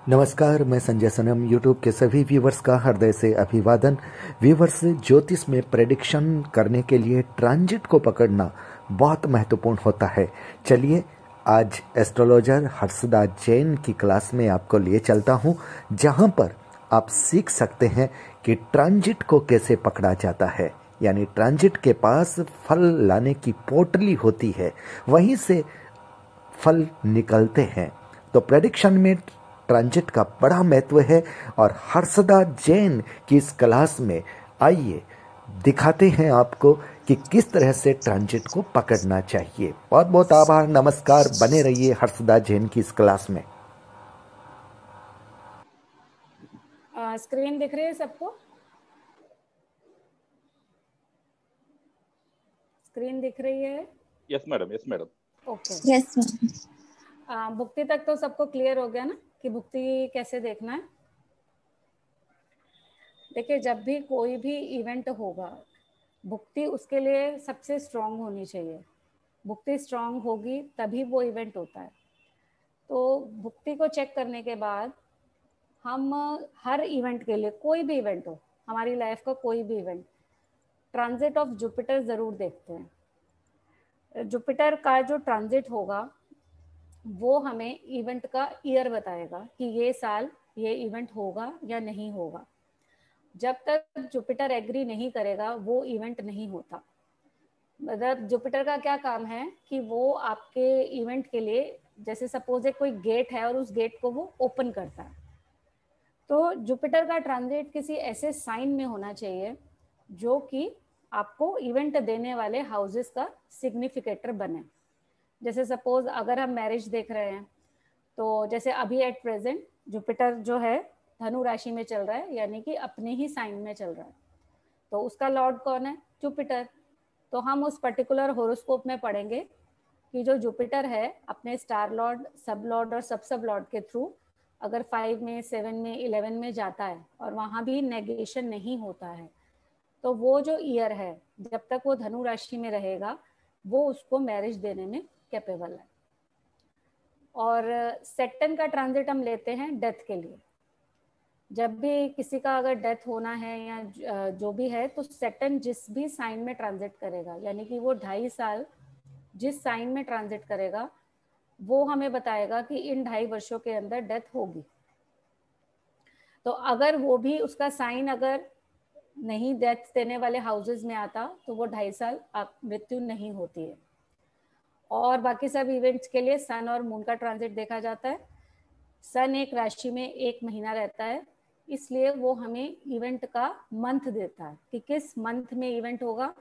नमस्कार, मैं संजय सनम। यूट्यूब के सभी व्यूवर्स का हृदय से अभिवादन। व्यूवर्स, ज्योतिष में प्रेडिक्शन करने के लिए ट्रांजिट को पकड़ना बहुत महत्वपूर्ण होता है। चलिए आज एस्ट्रोलॉजर हर्षदा जैन की क्लास में आपको लिए चलता हूं, जहां पर आप सीख सकते हैं कि ट्रांजिट को कैसे पकड़ा जाता है। यानी ट्रांजिट के पास फल लाने की पोटली होती है, वहीं से फल निकलते हैं। तो प्रेडिक्शन में ट्रांजिट का बड़ा महत्व है और हर्षदा जैन की इस क्लास में आइए दिखाते हैं आपको कि किस तरह से ट्रांजिट को पकड़ना चाहिए। बहुत बहुत आभार, नमस्कार, बने रहिए हर्षदा जैन की इस क्लास में। स्क्रीन दिख रही है सबको? स्क्रीन दिख रही है? Yes madam, yes madam. Okay, yes ma'am. भुक्ति तक तो सबको क्लियर हो गया ना कि भुक्ति कैसे देखना है। देखिए, जब भी कोई भी इवेंट होगा, भुक्ति उसके लिए सबसे स्ट्रांग होनी चाहिए। भुक्ति स्ट्रांग होगी तभी वो इवेंट होता है। तो भुक्ति को चेक करने के बाद हम हर इवेंट के लिए, कोई भी इवेंट हो, हमारी लाइफ का कोई भी इवेंट, ट्रांजिट ऑफ जुपिटर ज़रूर देखते हैं। जुपिटर का जो ट्रांजिट होगा वो हमें इवेंट का ईयर बताएगा कि ये साल ये इवेंट होगा या नहीं होगा। जब तक जुपिटर एग्री नहीं करेगा वो इवेंट नहीं होता। मतलब जुपिटर का क्या काम है कि वो आपके इवेंट के लिए, जैसे सपोज एक कोई गेट है और उस गेट को वो ओपन करता है, तो जुपिटर का ट्रांजिट किसी ऐसे साइन में होना चाहिए जो कि आपको इवेंट देने वाले हाउसेस का सिग्निफिकेटर बने। जैसे सपोज अगर हम मैरिज देख रहे हैं, तो जैसे अभी एट प्रेजेंट जुपिटर जो है धनु राशि में चल रहा है, यानी कि अपने ही साइन में चल रहा है। तो उसका लॉर्ड कौन है? जुपिटर। तो हम उस पर्टिकुलर होरोस्कोप में पढ़ेंगे कि जो जुपिटर है अपने स्टार लॉर्ड, सब लॉर्ड और सब लॉर्ड के थ्रू अगर 5 में, 7 में, 11 में जाता है और वहाँ भी नेगेशन नहीं होता है, तो वो जो ईयर है जब तक वो धनु राशि में रहेगा वो उसको मैरिज देने में कैपेबल है। और सैटर्न का ट्रांजिट हम लेते हैं डेथ के लिए। जब भी किसी का अगर डेथ होना है या जो भी है, तो सैटर्न जिस भी साइन में ट्रांजिट करेगा, यानी कि वो 2.5 साल जिस साइन में ट्रांजिट करेगा वो हमें बताएगा कि इन 2.5 वर्षों के अंदर डेथ होगी। तो अगर वो भी उसका साइन अगर नहीं डेथ देने वाले हाउसेस में आता तो वो 2.5 साल मृत्यु नहीं होती है। और बाकी सब इवेंट्स के लिए सन और मून का ट्रांजिट देखा जाता है। सन एक राशि में 1 महीना रहता है, इसलिए वो हमें इवेंट का मंथ देता है कि किस मंथ में इवेंट होगा,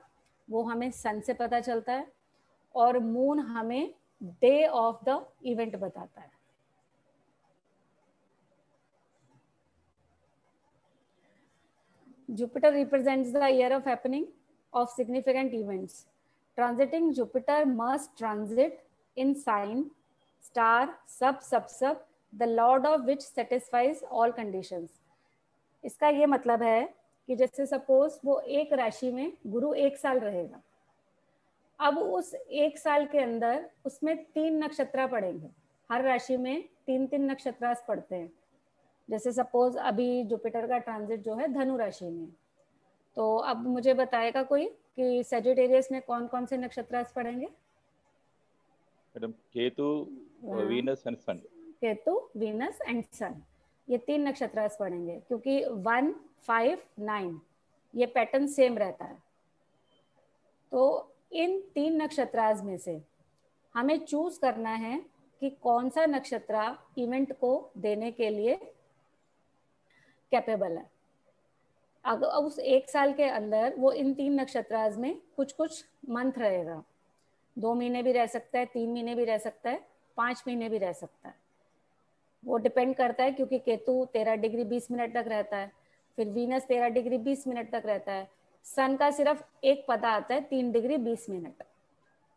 वो हमें सन से पता चलता है। और मून हमें डे ऑफ द इवेंट बताता है। Jupiter represents the year of happening of significant events. Transiting Jupiter must transit in sign, star, sub, the lord of which satisfies all conditions. इसका ये मतलब है कि जैसे सपोज वो एक राशि में गुरु 1 साल रहेगा, अब उस 1 साल के अंदर उसमें 3 नक्षत्र पड़ेंगे। हर राशि में 3-3 नक्षत्र पड़ते हैं। जैसे सपोज अभी जुपिटर का ट्रांजिट जो है धनु राशि में, तो अब मुझे बताएगा कोई कि सजिटेरियस में कौन कौन से नक्षत्र पड़ेंगे? Madam, Ketu, Venus and Sun. Ketu, Venus and Sun, ये 3 नक्षत्र पड़ेंगे, क्योंकि 1, 5, 9 ये पैटर्न सेम रहता है। तो इन 3 नक्षत्र में से हमें चूज करना है कि कौन सा नक्षत्र इवेंट को देने के लिए कैपेबल है। अगर उस 1 साल के अंदर वो इन 3 नक्षत्र में कुछ कुछ मंथ रहेगा, 2 महीने भी रह सकता है, 3 महीने भी रह सकता है, 5 महीने भी रह सकता है। वो डिपेंड करता है, क्योंकि केतु 13 डिग्री 20 मिनट तक रहता है, फिर वीनस 13 डिग्री 20 मिनट तक रहता है, सन का सिर्फ एक पता आता है 3 डिग्री 20 मिनट।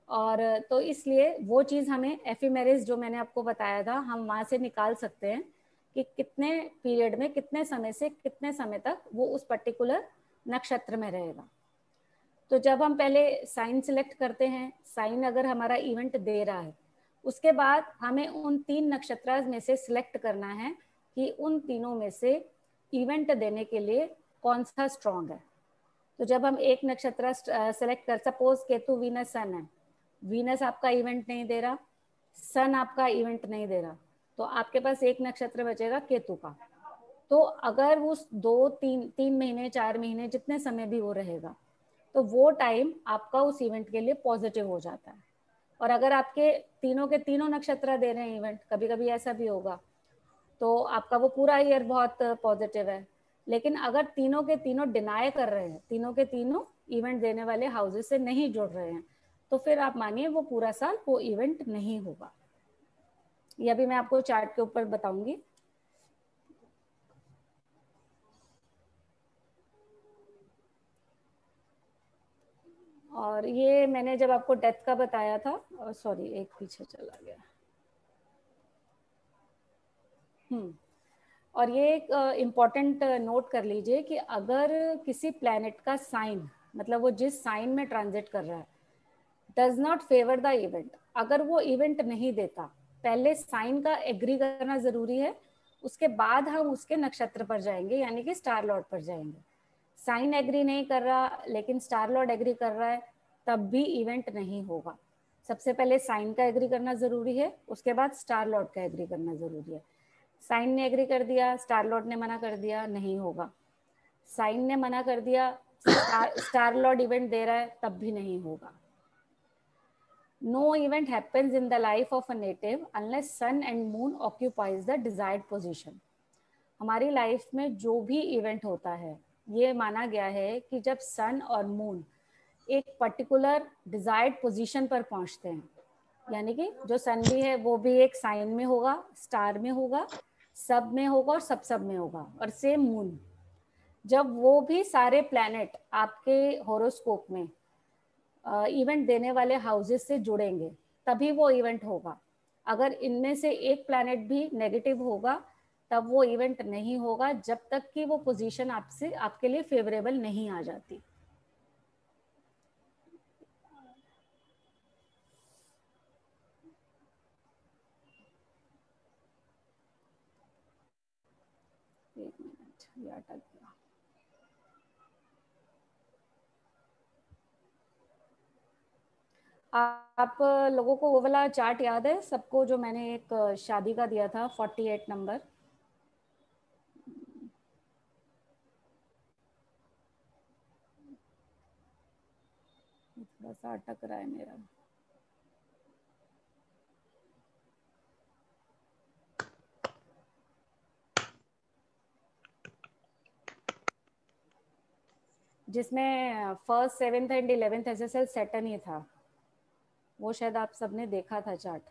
और तो इसलिए वो चीज़ हमें एफिमेरिस जो मैंने आपको बताया था, हम वहाँ से निकाल सकते हैं कि कितने पीरियड में, कितने समय से कितने समय तक वो उस पर्टिकुलर नक्षत्र में रहेगा। तो जब हम पहले साइन सिलेक्ट करते हैं, साइन अगर हमारा इवेंट दे रहा है, उसके बाद हमें उन 3 नक्षत्र में से सिलेक्ट करना है कि उन तीनों में से इवेंट देने के लिए कौन सा स्ट्रॉन्ग है। तो जब हम एक नक्षत्र सेलेक्ट कर, सपोज केतु वीनस सन है, वीनस आपका इवेंट नहीं दे रहा, सन आपका इवेंट नहीं दे रहा, तो आपके पास एक नक्षत्र बचेगा केतु का। तो अगर वो 2-3 महीने 4 महीने जितने समय भी वो रहेगा, तो वो टाइम आपका उस इवेंट के लिए पॉजिटिव हो जाता है। और अगर आपके तीनों के तीनों नक्षत्र दे रहे हैं इवेंट, कभी कभी ऐसा भी होगा, तो आपका वो पूरा ईयर बहुत पॉजिटिव है। लेकिन अगर तीनों के तीनों डिनाई कर रहे हैं, तीनों के तीनों इवेंट देने वाले हाउसेस से नहीं जुड़ रहे हैं, तो फिर आप मानिए वो पूरा साल वो इवेंट नहीं होगा। ये अभी मैं आपको चार्ट के ऊपर बताऊंगी। और ये मैंने जब आपको डेथ का बताया था, सॉरी एक पीछे चला गया। और ये एक इम्पॉर्टेंट नोट कर लीजिए कि अगर किसी प्लैनेट का साइन, मतलब वो जिस साइन में ट्रांजिट कर रहा है, does not favour the event, अगर वो इवेंट नहीं देता, पहले साइन का एग्री करना जरूरी है, उसके बाद हम उसके नक्षत्र पर जाएंगे, यानी कि स्टार लॉर्ड पर जाएंगे। साइन एग्री नहीं कर रहा लेकिन स्टार लॉर्ड एग्री कर रहा है, तब भी इवेंट नहीं होगा। सबसे पहले साइन का एग्री करना जरूरी है, उसके बाद स्टार लॉर्ड का एग्री करना जरूरी है। साइन ने एग्री कर दिया, स्टार लॉर्ड ने मना कर दिया, नहीं होगा। साइन ने मना कर दिया, स्टार लॉर्ड इवेंट दे रहा है, तब भी नहीं होगा। No event happens in the life of a native unless sun and moon occupies the desired position. हमारी लाइफ में जो भी इवेंट होता है, ये माना गया है कि जब सन और मून एक पर्टिकुलर डिजायर्ड पोजीशन पर पहुंचते हैं, यानी कि जो सन भी है वो भी एक साइन में होगा, स्टार में होगा, सब में होगा और सब में होगा, और सेम मून, जब वो भी सारे प्लैनेट आपके होरोस्कोप में इवेंट देने वाले हाउसेस से जुड़ेंगे, तभी वो इवेंट होगा। अगर इनमें से एक प्लैनेट भी नेगेटिव होगा, तब वो इवेंट नहीं होगा, जब तक कि वो पोजीशन आपसे आपके लिए फेवरेबल नहीं आ जाती। एक मिनट, ये अटक गया। आप लोगों को वो वाला चार्ट याद है सबको, जो मैंने एक शादी का दिया था 48 नंबर? थोड़ा सा अटक रहा है मेरा। जिसमें first 7th and 11th SSL Saturn ही था, वो शायद आप सबने देखा था चार्ट,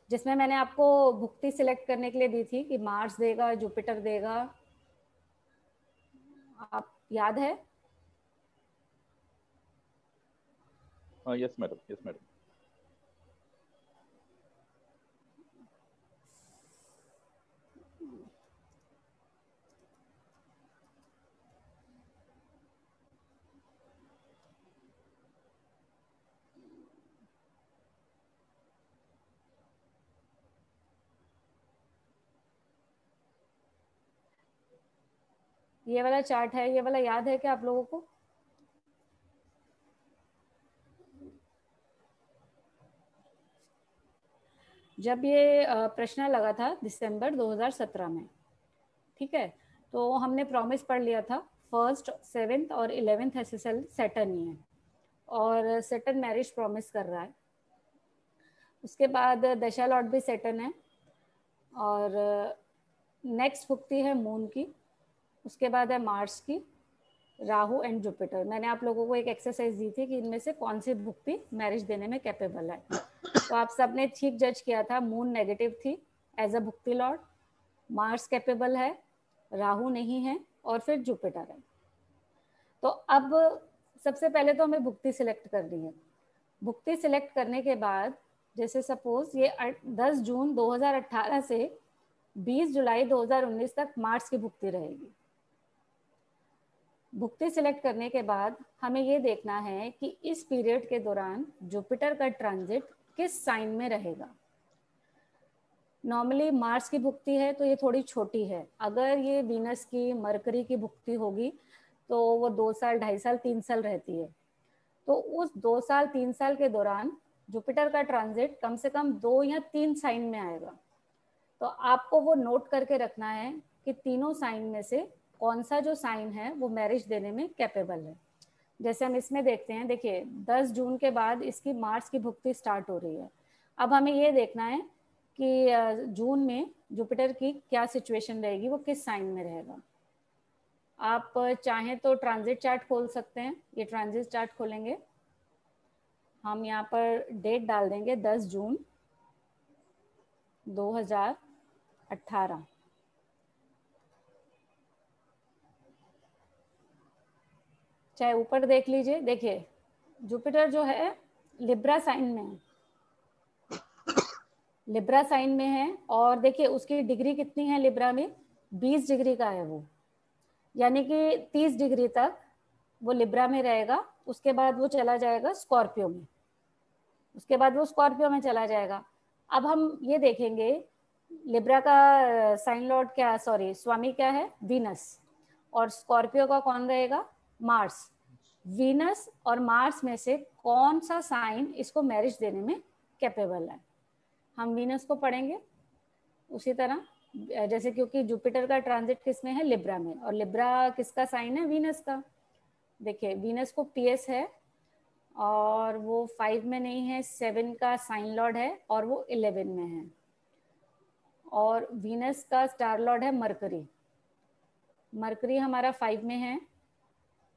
जिसमें मैंने आपको भुक्ति सिलेक्ट करने के लिए दी थी कि मार्स देगा, जुपिटर देगा। आप याद है? Yes madam, yes madam. ये वाला चार्ट है, ये वाला याद है क्या आप लोगों को? जब ये प्रश्न लगा था दिसंबर 2017 में, ठीक है, तो हमने प्रॉमिस पढ़ लिया था फर्स्ट 7th और 11th एसएसएल सैटर्न ही है, और सैटर्न मैरिज प्रॉमिस कर रहा है। उसके बाद दशा लॉर्ड भी सैटर्न है, और नेक्स्ट भुक्ति है मून की, उसके बाद है मार्स की, राहु एंड जुपिटर। मैंने आप लोगों को एक एक्सरसाइज दी थी कि इनमें से कौन सी भुक्ति मैरिज देने में कैपेबल है, तो आप सबने ठीक जज किया था। मून नेगेटिव थी एज अ भुक्ति लॉर्ड, मार्स कैपेबल है, राहु नहीं है, और फिर जुपिटर है। तो अब सबसे पहले तो हमें भुक्ति सिलेक्ट करनी है। भुक्ति सिलेक्ट करने के बाद, जैसे सपोज ये 10 जून 2018 से 20 जुलाई 2019 तक मार्स की भुक्ति रहेगी। भुक्ति सिलेक्ट करने के बाद हमें ये देखना है कि इस पीरियड के दौरान जुपिटर का ट्रांजिट किस साइन में रहेगा। नॉर्मली मार्स की भुक्ति है तो ये थोड़ी छोटी है। अगर ये वीनस की, मरकरी की भुक्ति होगी तो वो 2 साल, 2.5 साल, 3 साल रहती है। तो उस 2 साल 3 साल के दौरान जुपिटर का ट्रांजिट कम से कम 2 या 3 साइन में आएगा। तो आपको वो नोट करके रखना है कि तीनों साइन में से कौन सा जो साइन है वो मैरिज देने में कैपेबल है। जैसे हम इसमें देखते हैं, देखिए 10 जून के बाद इसकी मार्स की भुक्ति स्टार्ट हो रही है। अब हमें ये देखना है कि जून में जुपिटर की क्या सिचुएशन रहेगी, वो किस साइन में रहेगा। आप चाहें तो ट्रांजिट चार्ट खोल सकते हैं। ये ट्रांजिट चार्ट खोलेंगे, हम यहाँ पर डेट डाल देंगे 10 जून 2018। चाहे ऊपर देख लीजिए, देखिए जुपिटर जो है लिब्रा साइन में है, लिब्रा साइन में है। और देखिए उसकी डिग्री कितनी है लिब्रा में, 20 डिग्री का है वो, यानी कि 30 डिग्री तक वो लिब्रा में रहेगा। उसके बाद वो चला जाएगा स्कॉर्पियो में, उसके बाद वो स्कॉर्पियो में चला जाएगा। अब हम ये देखेंगे लिब्रा का साइन लॉर्ड क्या, सॉरी स्वामी क्या है, वीनस, और स्कॉर्पियो का कौन रहेगा, मार्स। वीनस और मार्स में से कौन सा साइन इसको मैरिज देने में कैपेबल है। हम वीनस को पढ़ेंगे उसी तरह, जैसे क्योंकि जुपिटर का ट्रांजिट किस में है, लिब्रा में, और लिब्रा किसका साइन है, वीनस का। देखिए वीनस को पीएस है और वो 5 में नहीं है, 7 का साइन लॉर्ड है और वो 11 में है। और वीनस का स्टार लॉर्ड है मरकरी, मरकरी हमारा 5 में है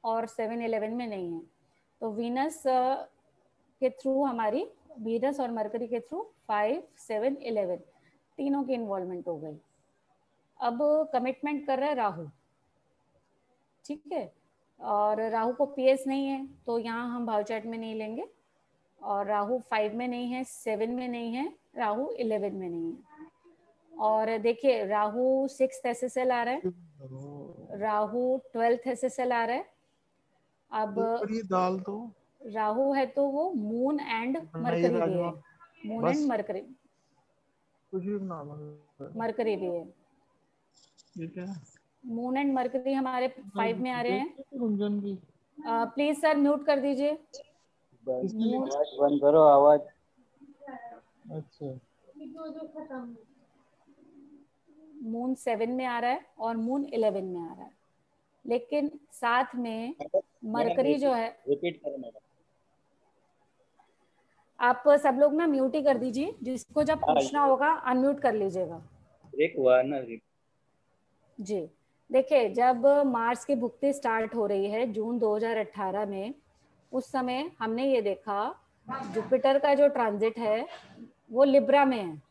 और 7 11 में नहीं है। तो वीनस के थ्रू हमारी, वीनस और मरकरी के थ्रू 5 7 11 तीनों की इन्वॉल्वमेंट हो गई। अब कमिटमेंट कर रहा है राहु, ठीक है, और राहु को पीएस नहीं है तो यहाँ हम भाव चार्ट में नहीं लेंगे। और राहु 5 में नहीं है, 7 में नहीं है, राहु 11 में नहीं है। और देखिए राहु 6th एसएसएल आ रहा है, राहु 12th एसएसएल आ रहा है। अब ये दाल तो राहु है तो वो मून एंड मरकरी भी है, मून एंड मरकरी, कुछ भी बना लो, मरकरी भी है, ठीक है। मून एंड मरकरी हमारे 5 में आ रहे हैं। गुंजन की प्लीज सर म्यूट कर दीजिए, आवाज बंद करो, आवाज। अच्छा, मून 7 में आ रहा है और मून 11 में आ रहा है, लेकिन साथ में मरकरी जो है, रिपीट करो मैडम। आप सब लोग ना म्यूट ही कर दीजिए, जिसको जब पूछना होगा अनम्यूट कर लीजिएगा। ब्रेक हुआ ना जी देखिए, जब मार्स की भुक्ति स्टार्ट हो रही है जून 2018 में, उस समय हमने ये देखा जुपिटर का जो ट्रांजिट है वो लिब्रा में है,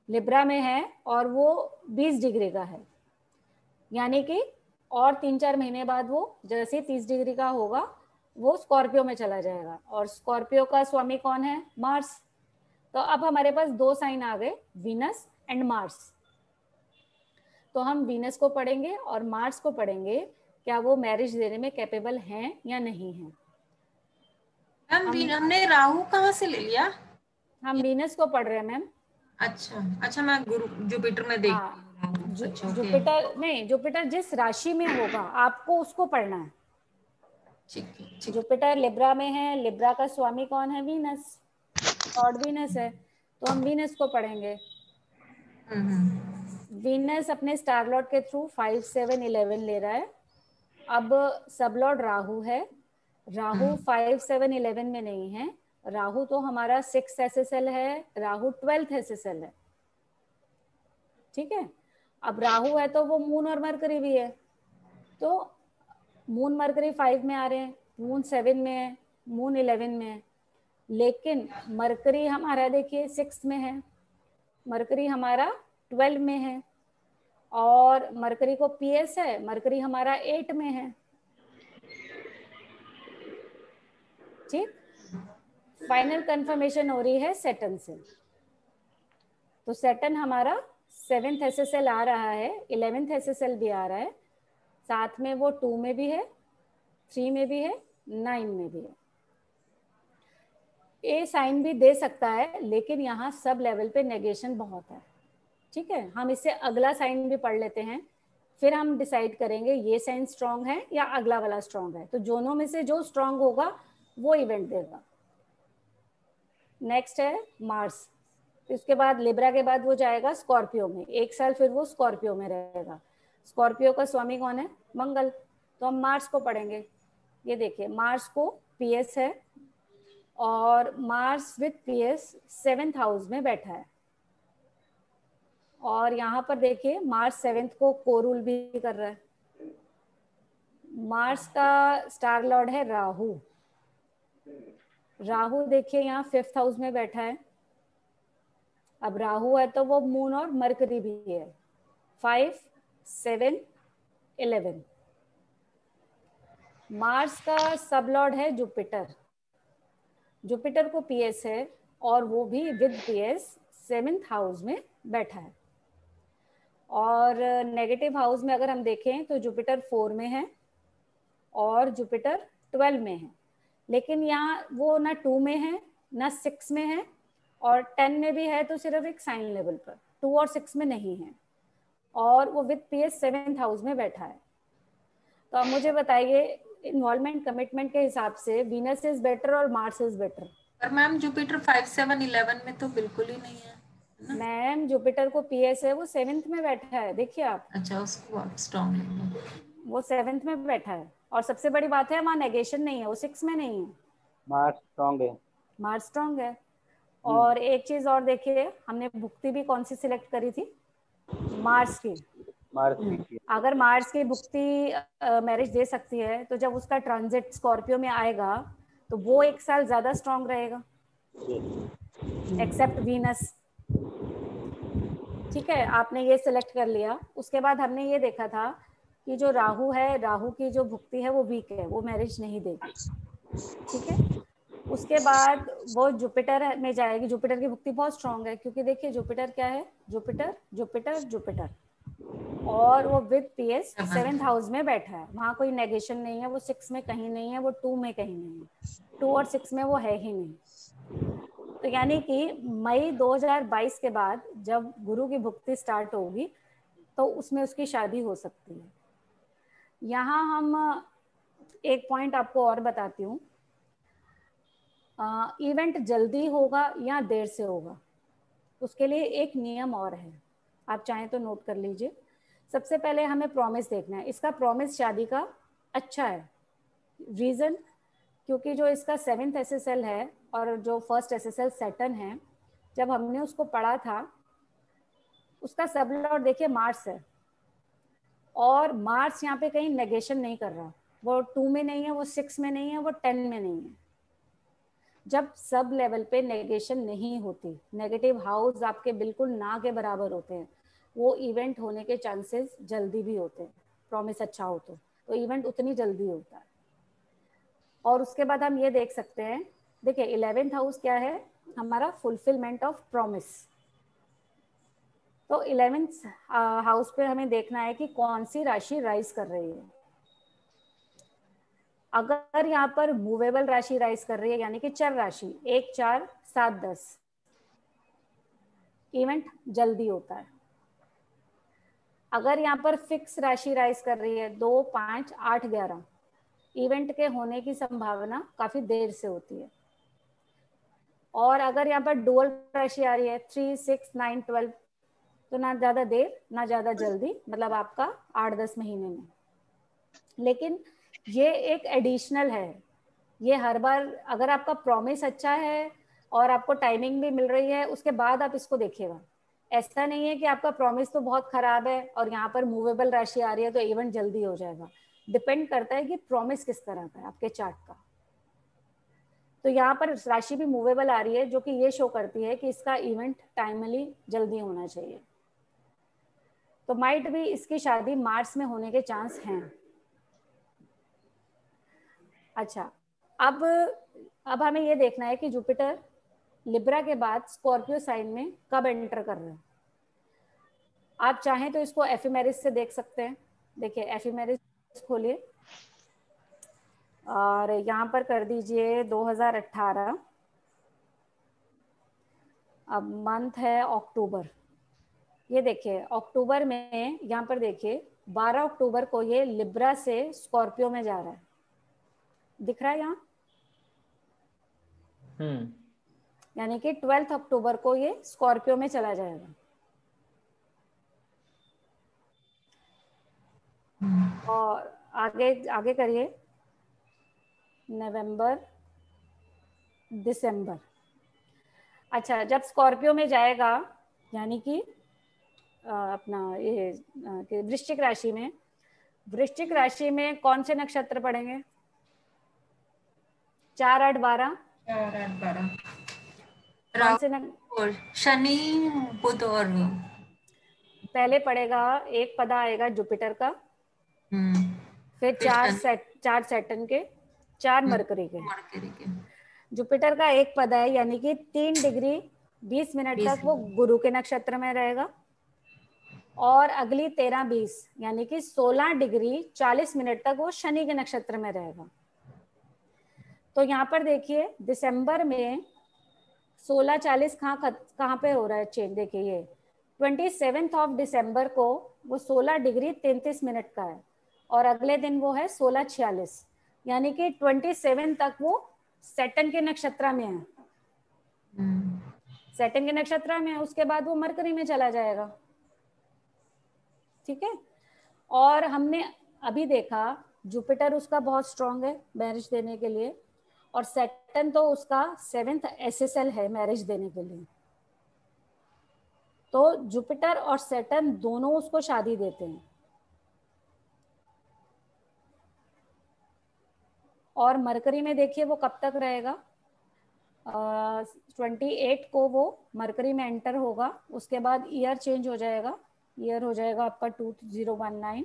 लिब्रा में है और वो 20 डिग्री का है, यानी कि और 3-4 महीने बाद वो जैसे 30 डिग्री का होगा वो स्कॉर्पियो में चला जाएगा। और स्कॉर्पियो का स्वामी कौन है, मार्स। तो अब हमारे पास 2 साइन आ गए, वीनस एंड मार्स। तो हम वीनस को पढ़ेंगे और मार्स को पढ़ेंगे, क्या वो मैरिज देने में कैपेबल हैं या नहीं है। हमने राहु कहाँ से ले लिया, हम वीनस को पढ़ रहे हैं मैम। अच्छा अच्छा, मैं गुरु जुपिटर में देख अच्छा, जुपिटर नहीं, जुपिटर जिस राशि में होगा आपको उसको पढ़ना है। ठीक। जुपिटर लिब्रा में है, लिब्रा का स्वामी कौन है, वीनस, लॉर्ड वीनस है, तो हम वीनस को पढ़ेंगे। वीनस अपने स्टार लॉर्ड के थ्रू 5 7 11 ले रहा है। अब सब लॉर्ड राहु है, राहु 5 7 11 में नहीं है, राहु तो हमारा 6th एसएसएल है, राहु 12th एसएसएल है, ठीक है। अब राहु है तो वो मून और मरकरी भी है, तो मून मरकरी 5 में आ रहे हैं, मून 7 में है, मून 11 में है, लेकिन मरकरी हमारा देखिए 6 में है, मरकरी हमारा 12 में है, और मरकरी को पीएस है, मरकरी हमारा 8 में है, ठीक। फाइनल कंफर्मेशन हो रही है सैटर्न से, तो सैटर्न हमारा 7th एसएसएल आ रहा है, 11th एसएसएल भी आ रहा है, साथ में वो 2 में भी है, 3 में भी है, 9 में भी है। ए साइन भी दे सकता है, लेकिन यहाँ सब लेवल पे नेगेशन बहुत है। ठीक है, हम इससे अगला साइन भी पढ़ लेते हैं, फिर हम डिसाइड करेंगे ये साइन स्ट्रांग है या अगला वाला स्ट्रांग है। तो दोनों में से जो स्ट्रांग होगा वो इवेंट देगा। नेक्स्ट है मार्स, इसके बाद लिब्रा के बाद वो जाएगा स्कॉर्पियो में, एक साल फिर वो स्कॉर्पियो में रहेगा। स्कॉर्पियो का स्वामी कौन है? मंगल। तो हम मार्स को पढ़ेंगे। ये देखिए, मार्स को पीएस है और Mars with PS 7th house में बैठा है। और यहाँ पर देखिए मार्स 7th को कोरूल भी कर रहा है। मार्स का स्टार लॉर्ड है राहु। राहु देखिए यहाँ 5th हाउस में बैठा है। अब राहु है तो वो मून और मरकरी भी है। 5, 7, 11। मार्स का सब लॉर्ड है जुपिटर। जुपिटर को पीएस है और वो भी विद पीएस 7th हाउस में बैठा है। और नेगेटिव हाउस में अगर हम देखें तो जुपिटर 4 में है और जुपिटर 12 में है। लेकिन यहाँ वो ना 2 में है ना 6 में है, और 10 में भी है तो सिर्फ एक साइन लेवल पर, 2 और 6 में नहीं है। और वो विद पीएस 7th हाउस में बैठा है। तो अब मुझे बताइए, इन्वॉल्वमेंट कमिटमेंट के हिसाब से वीनस इज बेटर और मार्स इज बेटर? पर मैम जुपिटर 5, 7, 11 में तो बिल्कुल ही नहीं है ना? मैम जुपिटर को पीएस है, वो 7th में बैठा है, देखिए आप। अच्छा, उसको आप स्ट्रॉन्ग लेंगे। वो 7th में बैठा है, और सबसे बड़ी बात है वहाँ नेगेशन नहीं है, वो 6 में नहीं है। मार्स स्ट्रांग है। मार्स स्ट्रांग है। और एक चीज और देखिए, हमने भुक्ति भी कौन सी सिलेक्ट करी थी? मार्स की। मार्स की। अगर मार्स की भुक्ति मैरिज दे सकती है, तो जब उसका ट्रांजिट स्कॉर्पियो में आएगा तो वो एक साल ज्यादा स्ट्रांग रहेगा, एक्सेप्ट वीनस। ठीक है, आपने ये सिलेक्ट कर लिया। उसके बाद हमने ये देखा था कि जो राहु है, राहु की जो भुक्ति है वो वीक है, वो मैरिज नहीं देगी। ठीक है, उसके बाद वो जुपिटर में जाएगी। जुपिटर की भुक्ति बहुत स्ट्रांग है, क्योंकि देखिए जुपिटर क्या है, जुपिटर जुपिटर जुपिटर, और वो विद पीएस 7th हाउस में बैठा है। वहाँ कोई नेगेशन नहीं है, वो 6 में कहीं नहीं है, वो 2 में कहीं नहीं है, 2 और 6 में वो है ही नहीं। तो यानी कि मई 2022 के बाद जब गुरु की भुक्ति स्टार्ट होगी तो उसमें उसकी शादी हो सकती है। यहाँ हम एक पॉइंट आपको और बताती हूँ, इवेंट जल्दी होगा या देर से होगा, उसके लिए एक नियम और है, आप चाहें तो नोट कर लीजिए। सबसे पहले हमें प्रॉमिस देखना है, इसका प्रॉमिस शादी का अच्छा है। रीज़न, क्योंकि जो इसका 7th SSL है और जो 1st SSL सैटर्न है, जब हमने उसको पढ़ा था, उसका सब लॉर्ड देखिए मार्स है, और मार्स यहाँ पे कहीं नेगेशन नहीं कर रहा, वो 2 में नहीं है, वो 6 में नहीं है, वो 10 में नहीं है। जब सब लेवल पे नेगेशन नहीं होती, नेगेटिव हाउस आपके बिल्कुल ना के बराबर होते हैं, वो इवेंट होने के चांसेस जल्दी भी होते हैं। प्रॉमिस अच्छा हो तो इवेंट उतनी जल्दी होता है। और उसके बाद हम ये देख सकते हैं, देखिए 11th हाउस क्या है हमारा, फुलफिलमेंट ऑफ प्रॉमिस। तो 11th हाउस पे हमें देखना है कि कौन सी राशि राइज कर रही है। अगर यहाँ पर मूवेबल राशि राइज कर रही है, यानी कि चर राशि 1, 4, 7, 10, इवेंट जल्दी होता है। अगर यहाँ पर फिक्स राशि राइज कर रही है 2, 5, 8, 11, इवेंट के होने की संभावना काफी देर से होती है। और अगर यहाँ पर डुअल राशि आ रही है 3, 6, 9, 12, तो ना ज्यादा देर ना ज्यादा जल्दी, मतलब आपका 8-10 महीने में। लेकिन ये एक एडिशनल है, ये हर बार अगर आपका प्रॉमिस अच्छा है और आपको टाइमिंग भी मिल रही है, उसके बाद आप इसको देखिएगा। ऐसा नहीं है कि आपका प्रॉमिस तो बहुत खराब है और यहाँ पर मूवेबल राशि आ रही है तो इवेंट जल्दी हो जाएगा। डिपेंड करता है कि प्रॉमिस किस तरह का है आपके चार्ट का। तो यहाँ पर राशि भी मूवेबल आ रही है, जो कि ये शो करती है कि इसका इवेंट टाइमली जल्दी होना चाहिए। तो माइट भी इसकी शादी मार्च में होने के चांस हैं। अच्छा, अब हमें ये देखना है कि जुपिटर लिब्रा के बाद स्कॉर्पियो साइन में कब एंटर कर रहे हैं। आप चाहें तो इसको एफिमेरिस से देख सकते हैं। देखिए एफिमेरिस खोलिए और यहाँ पर कर दीजिए 2018 अब मंथ है अक्टूबर। ये देखिए अक्टूबर में यहाँ पर देखिए 12 अक्टूबर को ये लिब्रा से स्कॉर्पियो में जा रहा है, दिख रहा है यहाँ। यानी कि 12 अक्टूबर को ये स्कॉर्पियो में चला जाएगा। और आगे आगे करिए, नवंबर दिसंबर। अच्छा, जब स्कॉर्पियो में जाएगा यानी कि अपना ये वृश्चिक राशि में, वृश्चिक राशि में कौन से नक्षत्र पड़ेंगे? 4, 8, 12। 4, 8, 12 कौन से और शनि बुध और पहले पड़ेगा, एक पदा आएगा जुपिटर का, फिर फिर 4 सैटर्न के, 4 मरकरी के। मरकरी के जुपिटर का एक पद है यानी कि 3 डिग्री 20 मिनट तक वो गुरु के नक्षत्र में रहेगा, और अगली 13-20 यानी कि 16 डिग्री 40 मिनट तक वो शनि के नक्षत्र में रहेगा। तो यहाँ पर देखिए दिसंबर में 16:40 कहाँ पे हो रहा है चेंज? देखिए ये 27 दिसंबर को वो 16 डिग्री 33 मिनट का है, और अगले दिन वो है 16:46, यानी कि 27 तक वो सैटर्न के नक्षत्र में है। सैटर्न के नक्षत्र में है, उसके बाद वो मरकरी में चला जाएगा। ठीक है। और हमने अभी देखा जुपिटर उसका बहुत स्ट्रांग है मैरिज देने के लिए, और सैटर्न तो उसका 7th SSL है मैरिज देने के लिए। तो जुपिटर और सैटर्न दोनों उसको शादी देते हैं। और मरकरी में देखिए वो कब तक रहेगा? 28 को वो मरकरी में एंटर होगा, उसके बाद ईयर चेंज हो जाएगा, ईयर हो जाएगा आपका 2019।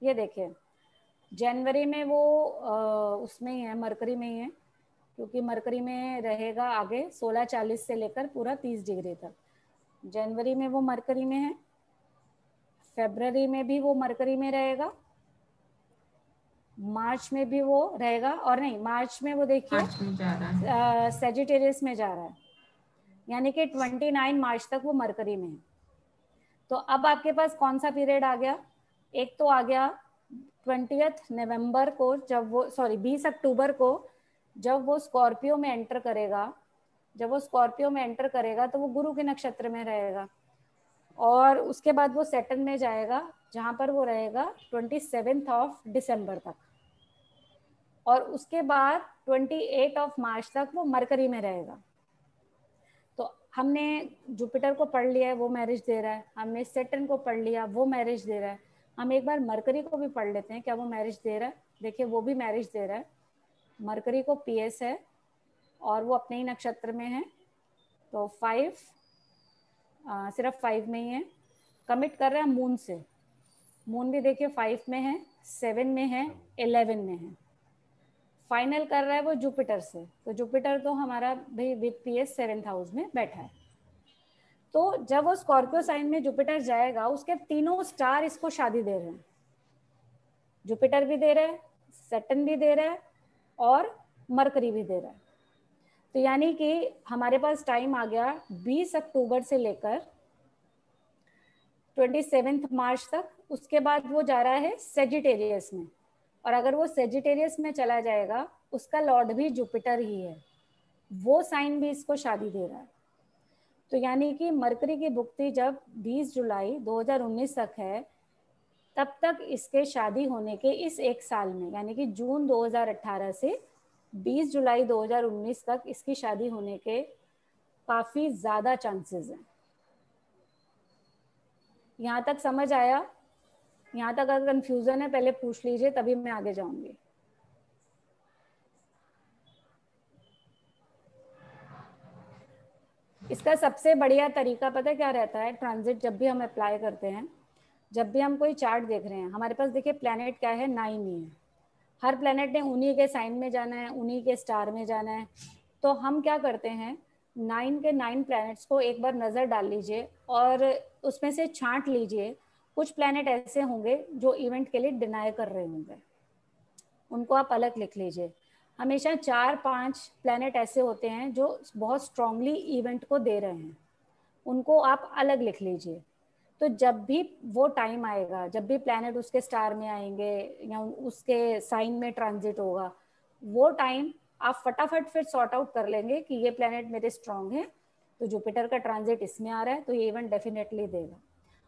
ये देखिए जनवरी में वो उसमें ही है, मरकरी में ही है, क्योंकि मरकरी में रहेगा आगे 16:40 से लेकर पूरा 30 डिग्री तक। जनवरी में वो मरकरी में है, फरवरी में भी वो मरकरी में रहेगा, मार्च में भी वो रहेगा, और नहीं मार्च में वो देखिए सेजिटेरियस में जा रहा है, यानी कि 29 मार्च तक वो मरकरी में है। तो अब आपके पास कौन सा पीरियड आ गया? एक तो आ गया 20 नवंबर को, जब वो 20 अक्टूबर को जब वो स्कॉर्पियो में एंटर करेगा, जब वो स्कॉर्पियो में एंटर करेगा तो वो गुरु के नक्षत्र में रहेगा, और उसके बाद वो सैटर्न में जाएगा जहां पर वो रहेगा 27 दिसंबर तक, और उसके बाद 28 मार्च तक वो मरकरी में रहेगा। तो हमने जुपिटर को पढ़ लिया है, वो मैरिज दे रहा है, हमने सैटर्न को पढ़ लिया, वो मैरिज दे रहा है। हम एक बार मरकरी को भी पढ़ लेते हैं, क्या वो मैरिज दे रहा है? देखिए वो भी मैरिज दे रहा है। मरकरी को PS है और वो अपने ही नक्षत्र में है, तो 5 सिर्फ 5 में ही है। कमिट कर रहा है मून से, मून भी देखिए 5 में है, 7 में है, 11 में है। फाइनल कर रहा है वो जुपिटर से, तो जुपिटर तो हमारा भाई विद PS 7th हाउस में बैठा है। तो जब वो स्कॉर्पियो साइन में जुपिटर जाएगा, उसके तीनों स्टार इसको शादी दे रहे हैं, जुपिटर भी दे रहा है, सैटर्न भी दे रहा है, और मरकरी भी दे रहा है। तो यानी कि हमारे पास टाइम आ गया 20 अक्टूबर से लेकर 27 मार्च तक। उसके बाद वो जा रहा है सेजिटेरियस में, और अगर वो सेजिटेरियस में चला जाएगा, उसका लॉर्ड भी जुपिटर ही है, वो साइन भी इसको शादी दे रहा है। तो यानी कि मरकरी की भुक्ति जब 20 जुलाई 2019 तक है, तब तक इसके शादी होने के इस एक साल में, यानी कि जून 2018 से 20 जुलाई 2019 तक इसकी शादी होने के काफी ज्यादा चांसेस हैं। यहाँ तक समझ आया? यहाँ तक अगर कंफ्यूजन है पहले पूछ लीजिए, तभी मैं आगे जाऊंगी। इसका सबसे बढ़िया तरीका पता है क्या रहता है? ट्रांजिट जब भी हम अप्लाई करते हैं, जब भी हम कोई चार्ट देख रहे हैं, हमारे पास देखिए प्लैनेट क्या है, 9 ही है। हर प्लैनेट ने उन्हीं के साइन में जाना है, उन्हीं के स्टार में जाना है। तो हम क्या करते हैं, 9 के 9 प्लैनेट्स को एक बार नज़र डाल लीजिए और उसमें से छांट लीजिए, कुछ प्लैनेट ऐसे होंगे जो इवेंट के लिए डिनाई कर रहे होंगे, उनको आप अलग लिख लीजिए। हमेशा 4-5 प्लैनेट ऐसे होते हैं जो बहुत स्ट्रांगली इवेंट को दे रहे हैं, उनको आप अलग लिख लीजिए। तो जब भी वो टाइम आएगा, जब भी प्लैनेट उसके स्टार में आएंगे या उसके साइन में ट्रांजिट होगा, वो टाइम आप फटाफट फिर सॉर्ट आउट कर लेंगे कि ये प्लैनेट मेरे स्ट्रांग है, तो जुपिटर का ट्रांजिट इसमें आ रहा है तो ये इवेंट डेफिनेटली देगा।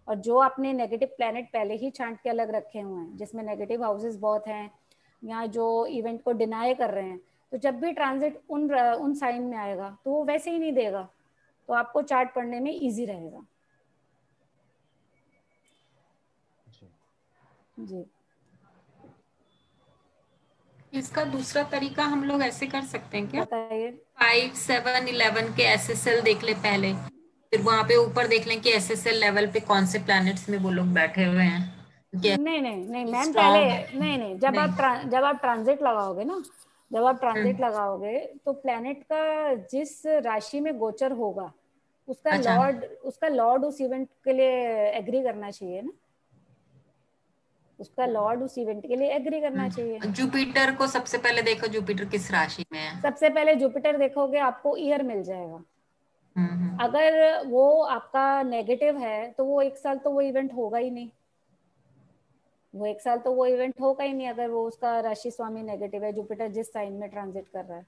और जो आपने नेगेटिव प्लैनेट पहले ही छांट के अलग रखे हुए हैं, जिसमें नेगेटिव हाउसेस बहुत हैं या जो इवेंट को डिनाई कर रहे हैं, तो जब भी ट्रांजिट उन साइन में आएगा तो वो वैसे ही नहीं देगा, तो आपको चार्ट पढ़ने में इजी रहेगा। जी। इसका दूसरा तरीका हम लोग ऐसे कर सकते हैं क्या? बताइए। 5, 7, 11 के SSL देख ले पहले, फिर वहां पे ऊपर देख लें कि SSL लेवल पे कौन से प्लैनेट्स में वो लोग बैठे हुए हैं। नहीं नहीं नहीं मैम, strong पहले है। नहीं नहीं, जब आप ट्रांजिट लगाओगे ना, जब आप ट्रांजिट लगाओगे तो प्लैनेट का जिस राशि में गोचर होगा उसका अच्छा। लॉर्ड उस इवेंट के लिए एग्री करना चाहिए ना, उसका लॉर्ड उस इवेंट के लिए एग्री करना चाहिए। जुपिटर को सबसे पहले देखो, जुपिटर किस राशि में है। सबसे पहले जुपिटर देखोगे, आपको ईयर मिल जाएगा। अगर वो आपका नेगेटिव है तो वो एक साल तो वो इवेंट होगा ही नहीं, वो एक साल तो वो इवेंट होगा ही नहीं अगर वो उसका राशि स्वामी नेगेटिव है, जुपिटर जिस साइन में ट्रांजिट कर रहा है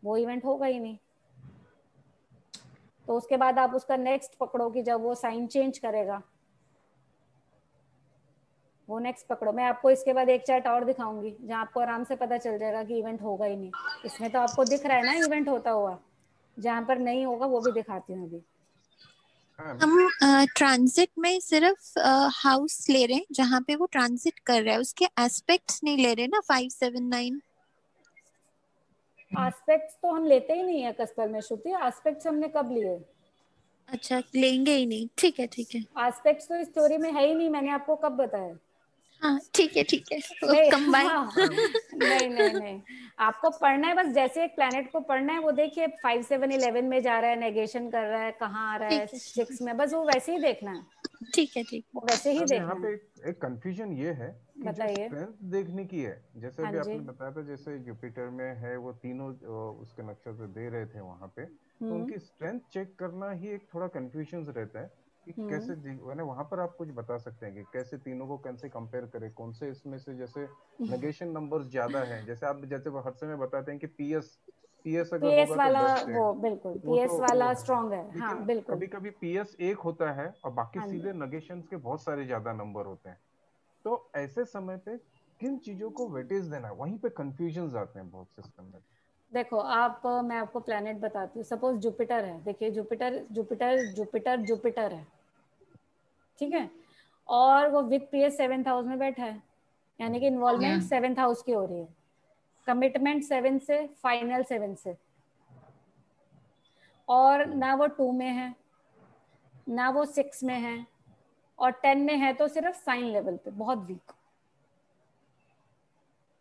वो इवेंट होगा ही नहीं। तो उसके बाद आप उसका नेक्स्ट पकड़ो कि जब वो साइन चेंज करेगा, वो नेक्स्ट पकड़ो। मैं आपको इसके बाद एक चार्ट और दिखाऊंगी जहां आपको आराम से पता चल जाएगा कि इवेंट होगा ही नहीं। इसमें तो आपको दिख रहा है ना इवेंट होता हुआ, जहां पर नहीं होगा वो भी दिखाती हूँ अभी। हम ट्रांजिट में सिर्फ हाउस ले रहे हैं जहाँ पे वो ट्रांजिट कर रहा है, उसके एस्पेक्ट्स नहीं ले रहे ना 5, 7, 9। एस्पेक्ट्स तो हम लेते ही नहीं है कस्पर में श्रुति, एस्पेक्ट्स हमने कब लिए? अच्छा, लेंगे ही नहीं, ठीक है ठीक है। एस्पेक्ट्स तो इस स्टोरी में है ही नहीं, मैंने आपको कब बताया? हाँ ठीक है नहीं कंबाइन। हाँ, नहीं नहीं नहीं, आपको पढ़ना है बस, जैसे एक प्लैनेट को पढ़ना है वो देखिए 5, 7, 11 में जा रहा है, नेगेशन कर रहा है, कहाँ आ रहा है 6 में, बस वो वैसे ही देखना है। ठीक है ठीक, वो वैसे ही देखना यहाँ पे है। एक कंफ्यूजन ये है कि जो बताइए। स्ट्रेंथ देखने की है, जैसे हाँ अभी जी। आपने बताया था जैसे जुपिटर में है वो तीनों उसके नक्षत्र दे रहे थे वहां पे, तो उनकी स्ट्रेंथ चेक करना ही एक थोड़ा कंफ्यूजन रहता है कि कैसे मैंने वहां पर आप कुछ बता सकते हैं कि कैसे तीनों को कैसे कंपेयर करें, कौन से इसमें से जैसे नेगेशन नंबर्स ज्यादा हैं, जैसे आप जैसे हर समय बताते हैं कि पीएस अगर पीएस होगा तो वाला बेस्ट है, वो बिल्कुल वो पीएस तो वाला वो स्ट्रांग है। हाँ लेकिन बिल्कुल। कभी कभी पीएस एक होता है और बाकी हाँ सीधे नेगेशंस के बहुत सारे ज्यादा नंबर होते हैं, तो ऐसे समय पे किन चीजों को वेटेज देना है, वहीं पे कंफ्यूजन आते हैं बहुत सिस्टम में। देखो आप, मैं आपको प्लैनेट बताती हूँ। सपोज जुपिटर है, देखिए जुपिटर जुपिटर जुपिटर जुपिटर है, ठीक है, और वो विद पीएस 7th हाउस में बैठा है, यानी कि इन्वॉल्वमेंट 7th हाउस की हो रही है, कमिटमेंट 7 से, फाइनल 7 से, और ना वो 2 में है ना वो 6 में है, और 10 में है तो सिर्फ साइन लेवल पे बहुत वीक।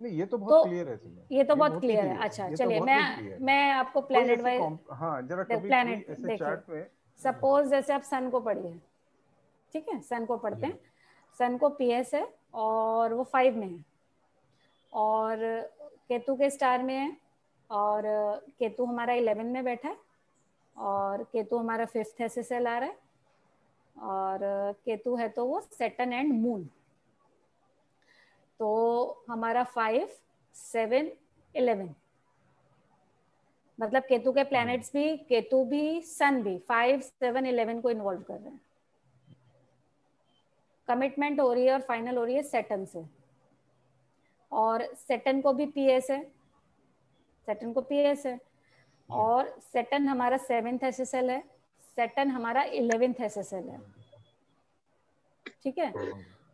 नहीं ये तो बहुत क्लियर है ये तो बहुत क्लियर है। अच्छा चलिए, मैं आपको प्लैनेट वाइज, हाँ जरा कभी प्लैनेट ऐसे चार्ट में सपोज जैसे आप सन को पढ़िए, ठीक है, सन को पढ़ते हैं। सन को पीएस है और वो 5 में है, और केतु के स्टार में है, और केतु हमारा 11 में बैठा है, और केतु हमारा 5th एसएसएल आ रहा है, और केतु है तो वो सैटर्न एंड मून, तो हमारा 5, 7, 11, मतलब केतु के प्लैनेट्स भी, केतु भी सन भी 5, 7, 11 को इन्वॉल्व कर रहे हैं। कमिटमेंट हो रही है और फाइनल हो रही है सैटर्न से, और सैटर्न को भी पीएस है, सैटर्न को पीएस है, और सैटर्न हमारा 7th एसएसएल है, सैटर्न हमारा 11th एसएसएल है, ठीक है,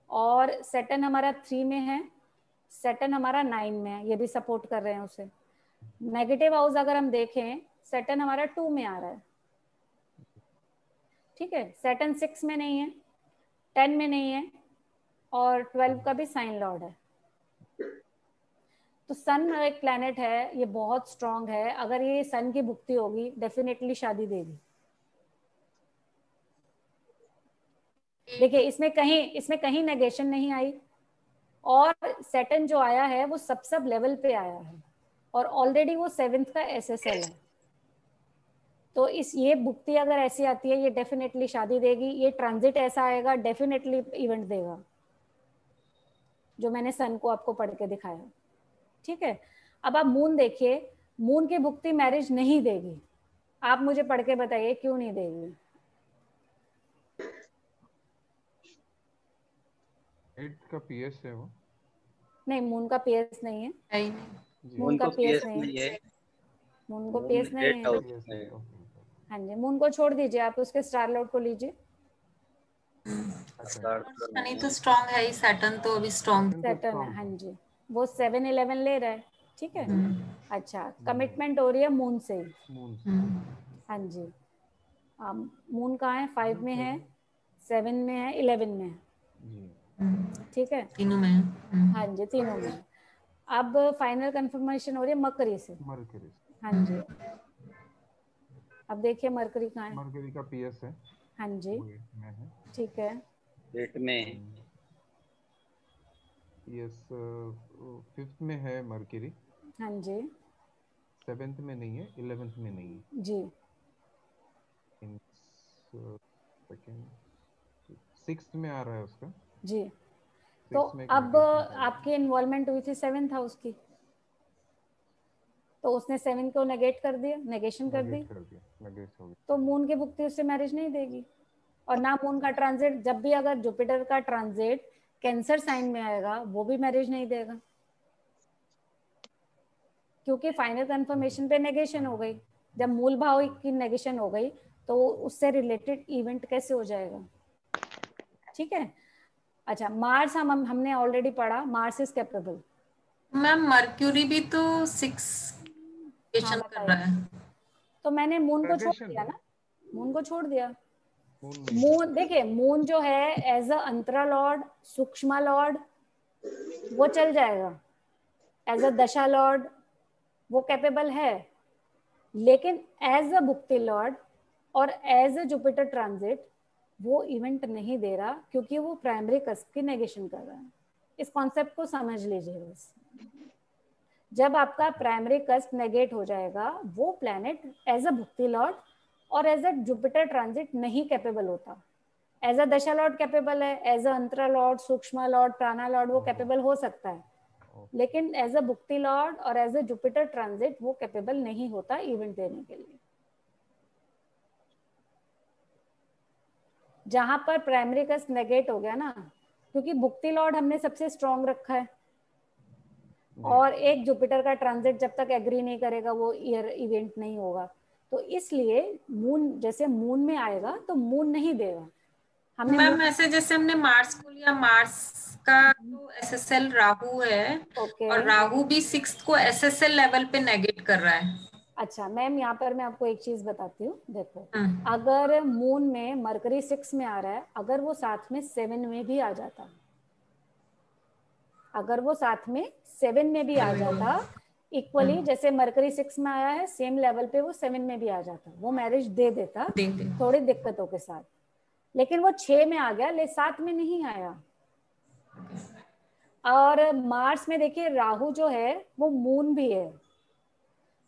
और सैटर्न हमारा 3 में है, सैटर्न हमारा 9 में है, ये भी सपोर्ट कर रहे हैं उसे। नेगेटिव हाउस अगर हम देखें, सैटर्न हमारा 2 में आ रहा है, ठीक है, सैटर्न 6 में नहीं है, 10 में नहीं है, और 12 का भी साइन लॉर्ड है। तो सन एक प्लैनेट है, ये बहुत स्ट्रांग है, अगर ये सन की भुक्ति होगी डेफिनेटली शादी देगी। देखिए इसमें कहीं नेगेशन नहीं आई, और सैटर्न जो आया है वो सब लेवल पे आया है, और ऑलरेडी वो 7th का SSL है। तो ये भुक्ति अगर ऐसी आती है, ये डेफिनेटली शादी देगी। ये ट्रांजिट ऐसा आएगा, डेफिनेटली इवेंट देगा, जो मैंने सन को आपको पढ़ के दिखाया। ठीक है, अब आप मून देखिए, मून की भुक्ति मैरिज नहीं देगी। आप मुझे पढ़ के बताइए क्यों नहीं देगी। 8 का PS है वो। नहीं, मून का PS नहीं है, मून का PS नहीं है, मून को PS नहीं है। हाँ जी, मून को छोड़ दीजिए, आप उसके स्टार लॉर्ड को लीजिए। नहीं तो स्ट्रांग है ही, सैटर्न तो अभी स्ट्रांग सैटर्न है, हाँ जी, वो 7-11 ले रहा है। ठीक है, अच्छा, कमिटमेंट हो रही है मून से ही। हाँ जी, मून कहाँ है? 5 में है, 7 में है, 11 में है। ठीक है, तीनों में। हाँ जी, तीनों में। अब फाइनल कंफर्मेशन हो रही है मरकरी से। हाँ जी, अब देखिए मरकरी कहाँ है? मरकरी का PS है। हाँ जी, ठीक है, 8 में। PS 5th में है मरकरी। हाँ जी, 7th में नहीं है, 11th में नहीं है जी, 6th में आ रहा है उसका जी। तो अब आपकी इन्वॉल्वमेंट हुई थी 7th हाउस की, तो उसने 7 को नेगेट कर दिया, नेगेशन कर दी, तो मून की भुक्ति उससे मैरिज नहीं देगी। और ना मून का ट्रांजिट, जब भी अगर जुपिटर का ट्रांजिट कैंसर साइन में आएगा, वो भी मैरिज नहीं देगा, क्योंकि फाइनल कंफर्मेशन पे नेगेशन हो गई। जब मूल भाव की नेगेशन हो गई, तो उससे रिलेटेड इवेंट कैसे हो जाएगा? ठीक है, अच्छा, मार्स हमने ऑलरेडी पढ़ा, Mars is capable. Ma'am mercury भी तो 6 कर रहा है। तो मैंने मून को छोड़ दिया ना, मून को छोड़ दिया। मून देखिए, मून जो है एज अ अंतरा लॉर्ड, सूक्ष्म लॉर्ड, वो चल जाएगा। एज अ दशा लॉर्ड वो कैपेबल है, लेकिन एज अ भुक्ति लॉर्ड और एज अ जुपिटर ट्रांजिट वो इवेंट नहीं दे रहा, क्योंकि वो प्राइमरी कस्प की नेगेशन कर रहा है। इस कॉन्सेप्ट को समझ लीजिए बस। जब आपका प्राइमरी कस्प नेगेट हो जाएगा, वो प्लैनेट एज अ भुक्ति लॉर्ड और एज अ जुपिटर ट्रांजिट नहीं कैपेबल होता। एज अ दशा लॉर्ड कैपेबल है, एज अ अंतरा लॉर्ड, सूक्ष्म लॉर्ड, प्राणा लॉर्ड वो कैपेबल हो सकता है, लेकिन एज अ भुक्ति लॉर्ड और एज अ जुपिटर ट्रांजिट वो कैपेबल नहीं होता इवेंट देने के लिए। जहां पर प्राइमरी कस्प नेगेट हो गया ना, क्योंकि भुक्ति लॉर्ड हमने सबसे स्ट्रॉन्ग रखा है, और एक जुपिटर का ट्रांजिट जब तक एग्री नहीं करेगा वो इवेंट नहीं होगा। तो इसलिए मून जैसे मून में आएगा तो मून नहीं देगा। हमने मैम ऐसे जैसे हमने मार्स को लिया, मार्स का तो SSL राहु है, और राहु भी 6th को SSL लेवल पे नेगेट कर रहा है। अच्छा मैम, यहाँ पर मैं आपको एक चीज बताती हूँ। देखो, अगर मून में मरकरी 6 में आ रहा है, अगर वो साथ में 7 में भी आ जाता, अगर वो साथ में 7 में भी आ जाता इक्वली, जैसे मरकरी 6 में आया है सेम लेवल पे वो 7 में भी आ जाता, वो मैरिज दे देता थोड़ी दिक्कतों के साथ। लेकिन वो 6 में आ गया, ले 7 में नहीं आया। और मार्स में देखिए राहु जो है वो मून भी है।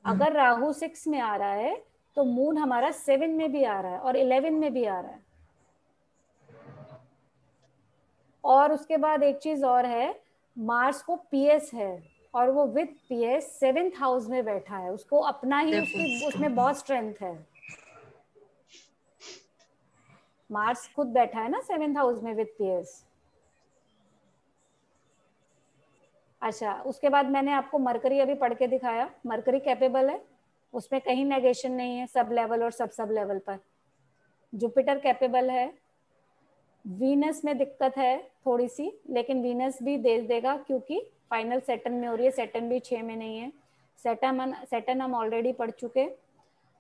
अगर राहु 6 में आ रहा है तो मून हमारा 7 में भी आ रहा है और 11 में भी आ रहा है। और उसके बाद एक चीज और है, मार्स को PS है और वो विद PS 7th हाउस में बैठा है, उसको अपना ही उसमें बहुत स्ट्रेंथ है। मार्स खुद बैठा है ना 7th हाउस में विद PS। अच्छा, उसके बाद मैंने आपको मरकरी अभी पढ़ के दिखाया, मरकरी कैपेबल है, उसमें कहीं नेगेशन नहीं है सब लेवल और सब लेवल पर। जुपिटर कैपेबल है, वीनस में दिक्कत है थोड़ी सी, लेकिन वीनस भी दे देगा क्योंकि फाइनल सैटर्न में हो रही है, सैटर्न भी 6 में नहीं है। सैटर्न हम ऑलरेडी पढ़ चुके।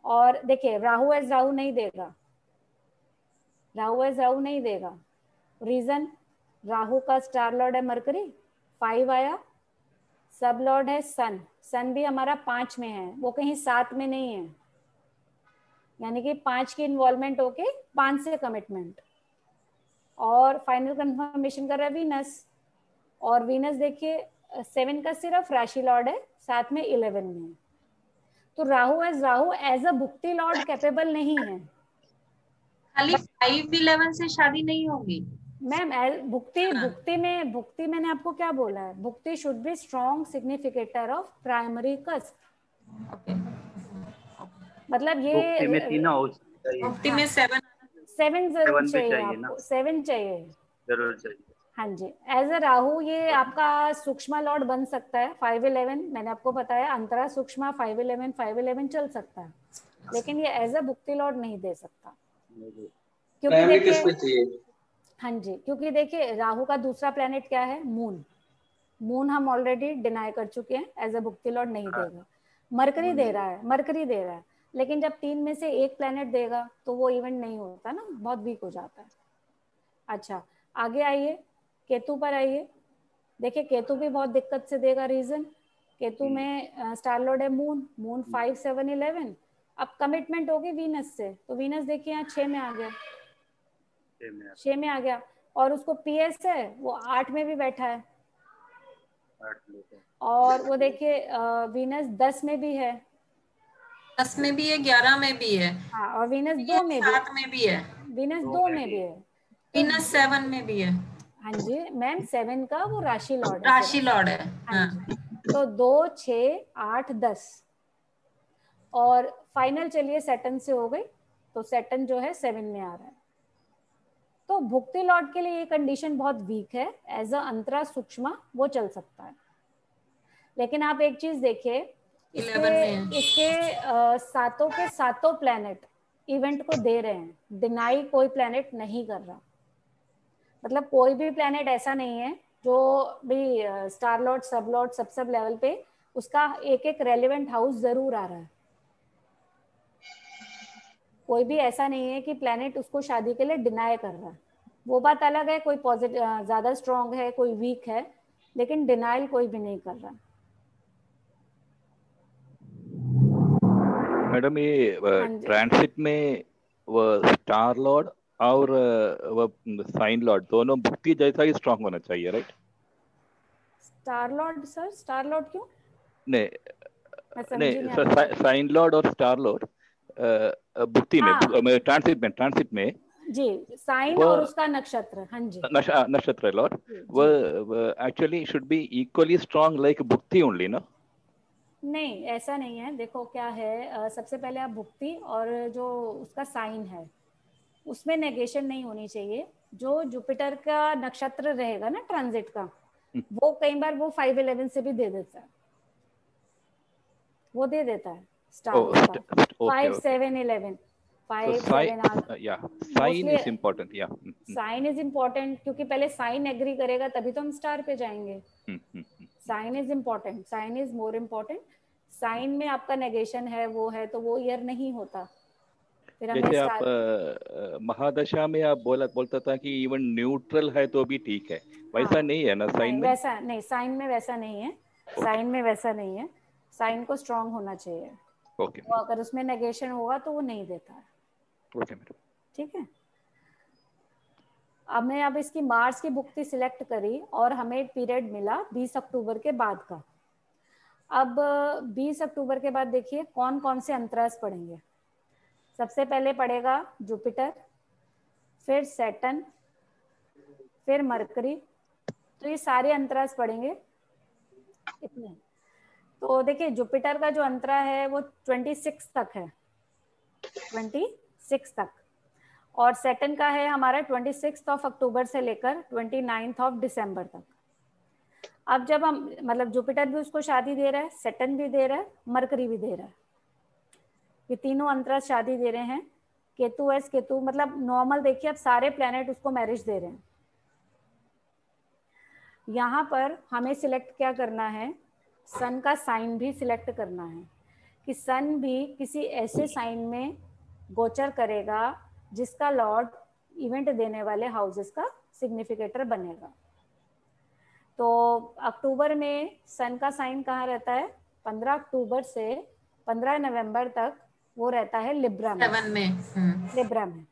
और देखिए राहु एज राहु नहीं देगा, राहु एज राहु नहीं देगा। रीजन, राहु का स्टार लॉर्ड है मरकरी, 5 आया, सब लॉर्ड है सन, सन भी हमारा 5 में है, वो कहीं 7 में नहीं है, यानी कि 5 की इन्वॉल्वमेंट होके 5 से कमिटमेंट। और फाइनल कंफर्मेशन कर रहा है वीनस, और वीनस देखिए 7 का सिर्फ राशि लॉर्ड है, साथ में 11 में है। तो राहु एज अ भुक्ति लॉर्ड कैपेबल नहीं है। खाली 5-11 से शादी नहीं होगी मैम। भुक्ति मैंने आपको क्या बोला है, भुक्ति should be strong significator of primary cusp. मतलब ये भुक्ति में तीनों हो चाहिए, भुक्ति में 7 जरूर चाहिए ना, आपको, 7 चाहिए जरूर चाहिए। हाँ जी। एज अ राहु ये आपका सूक्ष्म लॉर्ड बन सकता है 5-11, मैंने आपको बताया अंतरा सूक्ष्म 5-11 चल सकता है, लेकिन ये एज अ भुक्ति लॉर्ड नहीं दे सकता, क्योंकि देखिए हाँ जी, क्योंकि देखिए राहु का दूसरा प्लेनेट क्या है, मून हम ऑलरेडी डिनाई कर चुके हैं, एज अ भुक्ति लॉर्ड नहीं देगा। मरकरी दे रहा है, लेकिन जब 3 में से एक प्लेनेट देगा तो वो इवेंट नहीं होता ना, बहुत वीक हो जाता है। अच्छा आगे आइए, केतु पर आइए। देखिए केतु भी बहुत दिक्कत से देगा। रीजन, केतु में स्टार लॉर्ड है मून 5, 7, 11। अब कमिटमेंट होगी वीनस से, तो वीनस देखिए यहाँ 6 में आ गया, 6 में आ गया, और उसको पीएस है वो 8 में भी बैठा है, और वो देखिए वीनस 10 में भी है, 10 में भी है, 11 में भी है, हाँ, और वीनस 2 में भी, 7 में भी है, वीनस 2 में भी है, वीनस 7 में भी है। हाँ जी मैम, 7 का वो राशि लॉर्ड है। हाँ जी। तो 2, 6, 8, 10, और फाइनल चलिए सैटर्न से हो गई, तो सैटर्न जो है 7 में आ रहा है। तो भुक्ति लॉर्ड के लिए ये कंडीशन बहुत वीक है, एज अ अंतरा सूक्ष्म वो चल सकता है। लेकिन आप एक चीज देखिए, इसके सातों के सातों प्लैनेट इवेंट को दे रहे हैं, डिनाई कोई प्लैनेट नहीं कर रहा। मतलब कोई भी प्लैनेट ऐसा नहीं है जो भी स्टार लॉर्ड, सब लॉर्ड, सब लेवल पे उसका एक एक रेलिवेंट हाउस जरूर आ रहा है। कोई भी ऐसा नहीं है कि प्लैनेट उसको शादी के लिए डिनाई कर रहा है। वो बात अलग है, कोई पॉजिटिव ज्यादा स्ट्रांग है, कोई वीक है, लेकिन डिनाइल कोई भी नहीं कर रहा। मैडम ये ट्रांसिट में वो स्टार लॉर्ड और वो साइन लॉर्ड दोनों भुक्ति जैसा ही स्ट्रांग होना चाहिए, right? Star Lord sir, star Lord क्यों? नहीं, साइन लॉर्ड और स्टार लॉर्ड भुक्ति में, ट्रांसिट में जी, साइन और उसका नक्षत्र, हाँ जी, नक्षत्र लॉर्ड वो actually should be equally strong like भुक्ति ओनली, ना? नहीं, ऐसा नहीं है। देखो क्या है, सबसे पहले आप भुक्ति और जो उसका साइन है उसमें नेगेशन नहीं होनी चाहिए। जो जुपिटर का नक्षत्र रहेगा ना ट्रांजिट का, वो कई बार वो 5-11 से भी दे देता है, वो दे देता है star 5, 7, 11, 5, 7 sign is important, sign is important, क्योंकि पहले साइन एग्री करेगा तभी तो हम स्टार पे जाएंगे। Sign is important, sign is more important. Sign में आपका नेगेशन है, वो है, तो वो ईयर नहीं होता। फिर जैसे आप महादशा में आप बोलता था कि इवन न्यूट्रल है तो भी ठीक है, वैसा नहीं है ना साइन में? वैसा नहीं, साइन में वैसा नहीं है, साइन में वैसा नहीं है। साइन को स्ट्रांग होना चाहिए। ओके, वो अगर उसमें नेगेशन होगा तो वो नहीं देता है। ओके मैडम, ठीक है। अब इसकी मार्च की भुक्ति सिलेक्ट करी और हमें एक पीरियड मिला 20 अक्टूबर के बाद का। अब 20 अक्टूबर के बाद देखिए कौन कौन से अंतरास पड़ेंगे। सबसे पहले पड़ेगा जुपिटर, फिर सैटर्न, फिर मरकरी। तो ये सारे अंतरास पड़ेंगे इतने। तो देखिए जुपिटर का जो अंतरा है वो 26 तक है, 26 तक, और सैटर्न का है हमारा 26 अक्टूबर से लेकर 29 दिसंबर तक। अब जब हम मतलब जुपिटर भी उसको शादी दे रहा है, सैटर्न भी दे रहा है, मरकरी भी दे रहा है, ये तीनों अंतरास शादी दे रहे हैं। केतु मतलब नॉर्मल देखिए, अब सारे प्लैनेट उसको मैरिज दे रहे हैं। यहाँ पर हमें सिलेक्ट क्या करना है, सन का साइन भी सिलेक्ट करना है कि सन भी किसी ऐसे साइन में गोचर करेगा जिसका लॉर्ड इवेंट देने वाले हाउसेस का सिग्निफिकेटर बनेगा। तो अक्टूबर में सन का साइन कहाँ रहता है? 15 अक्टूबर से 15 नवंबर तक वो रहता है लिब्रा में, लिब्रा में।